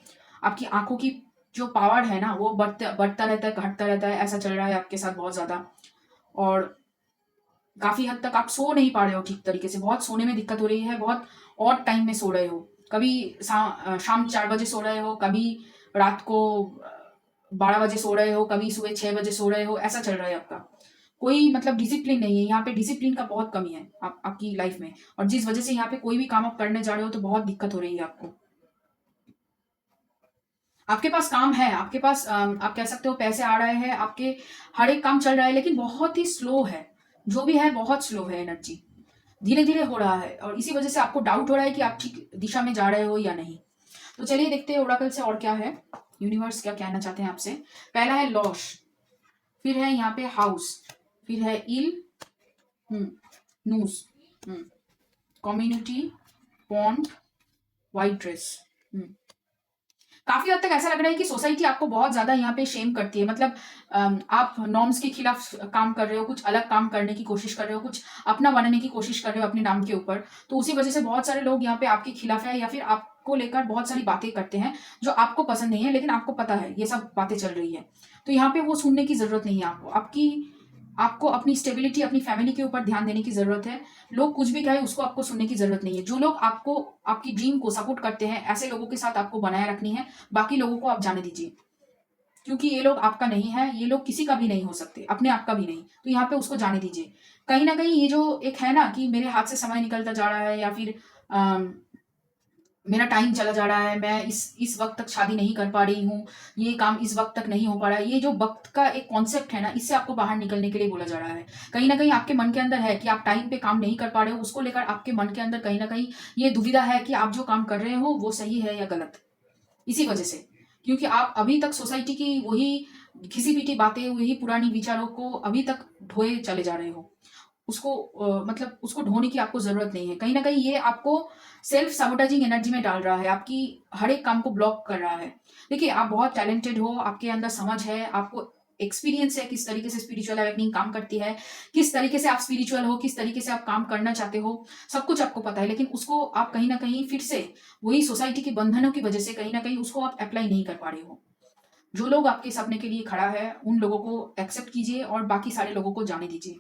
आपकी आँखों की जो पावर है ना, वो बढ़ता रहता है, घटता रहता है, ऐसा चल रहा है आपके साथ बहुत ज़्यादा। और काफ़ी हद तक आप सो नहीं पा रहे हो ठीक तरीके से, बहुत सोने में दिक्कत हो रही है, बहुत ऑड टाइम में सो रहे हो। कभी शाम 4 बजे सो रहे हो, कभी रात को 12 बजे सो रहे हो, कभी सुबह 6 बजे सो रहे हो, ऐसा चल रहा है आपका। कोई मतलब डिसिप्लिन नहीं है, यहाँ पे डिसिप्लिन का बहुत कमी है आपकी लाइफ में, और जिस वजह से यहाँ पे कोई भी काम आप करने जा रहे हो तो बहुत दिक्कत हो रही है आपको। आपके पास काम है, आपके पास आप कह सकते हो पैसे आ रहे हैं, आपके हर एक काम चल रहा है, लेकिन बहुत ही स्लो है। जो भी है बहुत स्लो है एनर्जी, धीरे-धीरे हो रहा है, और इसी वजह से आपको डाउट हो रहा है कि आप ठीक दिशा में जा रहे हो या नहीं। तो चलिए देखते हैं ओरेकल से और क्या है, यूनिवर्स क्या कहना चाहते हैं आपसे। पहला है लॉस, फिर है यहाँ पे हाउस, फिर है इल, नूस, कम्युनिटी, पॉन्ड, व्हाइट ड्रेस। काफी हद तक ऐसा लग रहा है कि सोसाइटी आपको बहुत ज्यादा यहाँ पे शेम करती है, मतलब आप नॉर्म्स के खिलाफ काम कर रहे हो, कुछ अलग काम करने की कोशिश कर रहे हो, कुछ अपना बनने की कोशिश कर रहे हो अपने नाम के ऊपर। तो उसी वजह से बहुत सारे लोग यहाँ पे आपके खिलाफ है, या फिर आपको लेकर बहुत सारी बातें करते हैं जो आपको पसंद नहीं है, लेकिन आपको पता है ये सब बातें चल रही है। तो यहाँ पे वो सुनने की जरूरत नहीं है आपको, आपको अपनी स्टेबिलिटी, अपनी फैमिली के ऊपर ध्यान देने की जरूरत है। लोग कुछ भी कहे उसको आपको सुनने की जरूरत नहीं है। जो लोग आपको आपकी ड्रीम को सपोर्ट करते हैं, ऐसे लोगों के साथ आपको बनाए रखनी है। बाकी लोगों को आप जाने दीजिए, क्योंकि ये लोग आपका नहीं है, ये लोग किसी का भी नहीं हो सकते, अपने आप का भी नहीं। तो यहाँ पे उसको जाने दीजिए। कहीं ना कहीं ये जो एक है ना कि मेरे हाथ से समय निकलता जा रहा है, या फिर मेरा टाइम चला जा रहा है, मैं इस वक्त तक शादी नहीं कर पा रही हूँ, ये काम इस वक्त तक नहीं हो पा रहा है, ये जो वक्त का एक कॉन्सेप्ट है ना, इससे आपको बाहर निकलने के लिए बोला जा रहा है। कहीं ना कहीं आपके मन के अंदर है कि आप टाइम पे काम नहीं कर पा रहे हो, उसको लेकर आपके मन के अंदर कहीं ना कहीं ये दुविधा है कि आप जो काम कर रहे हो वो सही है या गलत। इसी वजह से, क्योंकि आप अभी तक सोसाइटी की वही घिसी पिटी बातें, वही पुरानी विचारों को अभी तक ढोए चले जा रहे हो। उसको मतलब उसको ढोने की आपको जरूरत नहीं है। कहीं ना कहीं ये आपको सेल्फ सबोटाइजिंग एनर्जी में डाल रहा है, आपकी हर एक काम को ब्लॉक कर रहा है। देखिए, आप बहुत टैलेंटेड हो, आपके अंदर समझ है, आपको एक्सपीरियंस है किस तरीके से स्पिरिचुअल अवेकनिंग काम करती है, किस तरीके से आप स्पिरिचुअल हो, किस तरीके से आप काम करना चाहते हो, सब कुछ आपको पता है। लेकिन उसको आप कहीं ना कहीं फिर से वही सोसाइटी के बंधनों की वजह से कहीं ना कहीं उसको आप अप्लाई नहीं कर पा रहे हो। जो लोग आपके सपने के लिए खड़ा है, उन लोगों को एक्सेप्ट कीजिए और बाकी सारे लोगों को जाने दीजिए।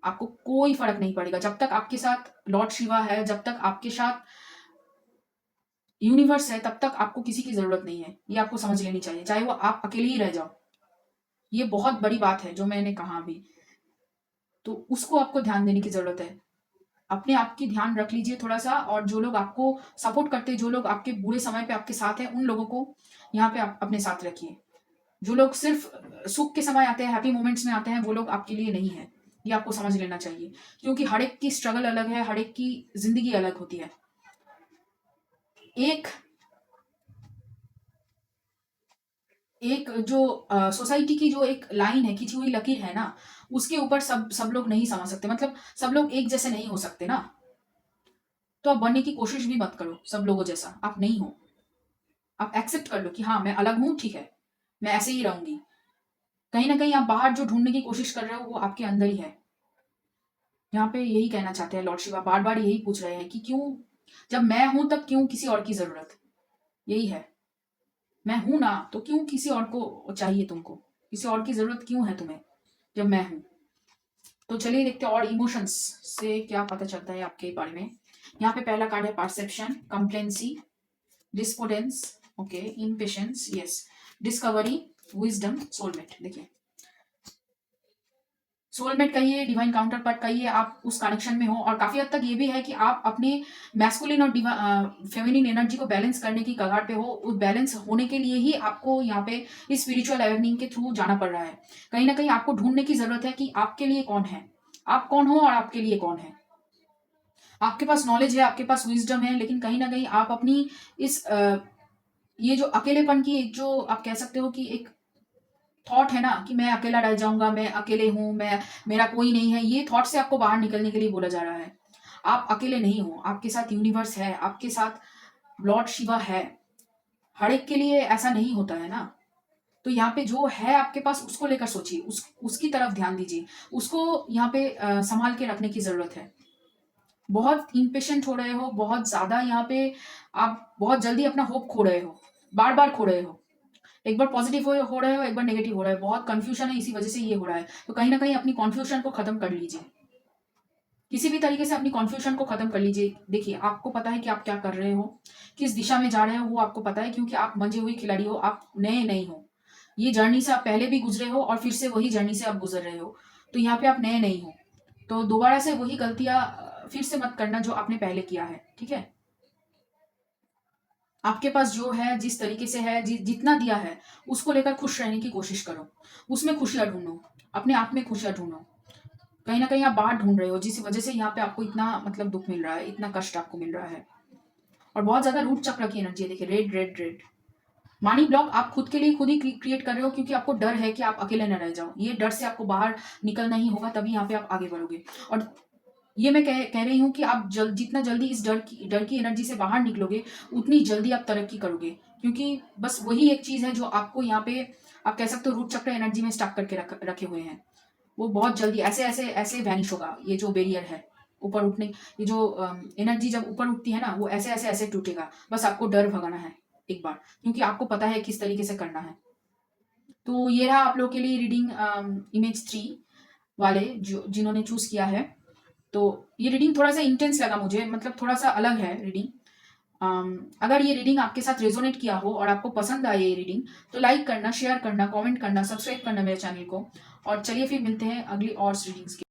आपको कोई फर्क नहीं पड़ेगा जब तक आपके साथ लॉर्ड शिवा है, जब तक आपके साथ यूनिवर्स है, तब तक आपको किसी की जरूरत नहीं है। ये आपको समझ लेनी चाहिए, चाहे वो आप अकेले ही रह जाओ। ये बहुत बड़ी बात है जो मैंने कहा अभी। तो उसको आपको ध्यान देने की जरूरत है। अपने आप की ध्यान रख लीजिए थोड़ा सा, और जो लोग आपको सपोर्ट करते हैं, जो लोग आपके बुरे समय पे आपके साथ हैं, उन लोगों को यहाँ पे आप अपने साथ रखिए। जो लोग सिर्फ सुख के समय आते हैं, हैप्पी मोमेंट्स में आते हैं, वो लोग आपके लिए नहीं है। ये आपको समझ लेना चाहिए, क्योंकि हर एक की स्ट्रगल अलग है, हर एक की जिंदगी अलग होती है। एक एक जो सोसाइटी की जो एक लाइन है, खींची हुई लकीर है ना, उसके ऊपर सब सब लोग नहीं समझ सकते, मतलब सब लोग एक जैसे नहीं हो सकते ना। तो आप बनने की कोशिश भी मत करो सब लोगों जैसा, आप नहीं हो। आप एक्सेप्ट कर लो कि हाँ मैं अलग हूँ, ठीक है, मैं ऐसे ही रहूंगी। कहीं ना कहीं आप बाहर जो ढूंढने की कोशिश कर रहे हो वो आपके अंदर ही है। यहाँ पे यही कहना चाहते हैं लॉर्ड शिवा, बार बार यही पूछ रहे हैं कि क्यों, जब मैं हूं तब क्यों किसी और की जरूरत। यही है, मैं हूं ना, तो क्यों किसी और को चाहिए तुमको, किसी और की जरूरत क्यों है तुम्हें जब मैं हूं। तो चलिए देखते हैं और इमोशंस से क्या पता चलता है आपके बारे में। यहाँ पे पहला कार्ड है perception, complacency, despondence, okay, impatience, yes, discovery, wisdom, soulmate. देखिए, सोलमेट कहिए, डिवाइन काउंटर पार्ट कहिए, आप उस कनेक्शन में हो, और काफी हद तक ये भी है कि आप अपने मैस्कुलिन और फेमिनिन एनर्जी को बैलेंस करने की कगार पे हो। उस बैलेंस होने के लिए ही आपको यहाँ पे इस स्पिरिचुअल अवेकनिंग के थ्रू जाना पड़ रहा है। कहीं ना कहीं आपको ढूंढने की जरूरत है कि आपके लिए कौन है, आप कौन हो और आपके लिए कौन है। आपके पास नॉलेज है, आपके पास विजडम है, लेकिन कहीं ना कहीं आप अपनी इस ये जो अकेलेपन की एक, जो आप कह सकते हो कि एक थॉट है ना कि मैं अकेला रह जाऊंगा, मैं अकेले हूं, मैं, मेरा कोई नहीं है, ये थॉट से आपको बाहर निकलने के लिए बोला जा रहा है। आप अकेले नहीं हो, आपके साथ यूनिवर्स है, आपके साथ लॉर्ड शिवा है। हर एक के लिए ऐसा नहीं होता है ना। तो यहाँ पे जो है आपके पास उसको लेकर सोचिए, उसकी तरफ ध्यान दीजिए, उसको यहाँ पे संभाल के रखने की ज़रूरत है। बहुत इम्पेशेंट हो रहे हो, बहुत ज़्यादा यहाँ पे आप बहुत जल्दी अपना होप खो रहे हो, बार-बार खो रहे हो। एक बार पॉजिटिव हो रहे हो, एक बार नेगेटिव हो रहा है, बहुत कन्फ्यूज़न है, इसी वजह से ये हो रहा है। तो कहीं न कहीं अपनी कन्फ्यूज़न को खत्म कर लीजिए। किसी भी तरीके से अपनी कन्फ्यूज़न को खत्म कर लीजिए। देखिए, आपको पता है कि आप क्या कर रहे हो, किस दिशा में जा रहे हो वो आपको पता है, क्योंकि आप मंझे हुए खिलाड़ी हो, आप नए नहीं हो। ये जर्नी से आप पहले भी गुज़रे हो और फिर से वही जर्नी से आप गुज़र रहे हो। तो यहाँ पे आप नए नहीं हो। तो दोबारा से वही गलतियाँ फिर से मत करना जो आपने पहले किया है, ठीक है? आपके पास जो है, जिस तरीके से है, जितना दिया है, उसको लेकर खुश रहने की कोशिश करो। उसमें खुशियाँ ढूँढो, अपने आप में खुशियाँ ढूँढो। कहीं न कहीं आप बाहर ढूँढ रहे हो, जिस वजह से यहाँ पे आपको इतना मतलब दुःख मिल रहा है, इतना कष्ट आपको मिल रहा है। और बहुत ज़्यादा रूट चक्र की एनर्जी है, देखिए red, red, red. Money block आप खुद के लिए खुद ही क्रिएट कर रहे हो, क्योंकि आपको डर है कि आप अकेले न रह जाओ। ये डर से आपको बाहर निकलना ही होगा, तभी यहाँ पे आप आगे बढ़ोगे। और ये मैं कह रही हूँ कि आप जितना जल्दी इस डर की एनर्जी से बाहर निकलोगे, उतनी जल्दी आप तरक्की करोगे। क्योंकि बस वही एक चीज़ है जो आपको यहाँ पे आप कह सकते हो रूट चक्र एनर्जी में स्टक करके रखे हुए हैं। वो बहुत जल्दी ऐसे वैनिश होगा, ये जो बैरियर है ऊपर उठने, ये जो एनर्जी जब ऊपर उठती है ना, वो ऐसे टूटेगा। बस आपको डर भगाना है एक बार, क्योंकि आपको पता है किस तरीके से करना है। तो ये रहा आप लोग के लिए रीडिंग, इमेज 3 वाले जो जिन्होंने चूज़ किया है। तो ये रीडिंग थोड़ा-सा इंटेंस लगा मुझे, मतलब थोड़ा-सा अलग है रीडिंग। अगर ये रीडिंग आपके साथ रेज़ोनेट किया हो और आपको पसंद आए ये रीडिंग, तो लाइक करना, शेयर करना, कमेंट करना, सब्सक्राइब करना मेरे चैनल को। और चलिए फिर मिलते हैं अगली और रीडिंग्स के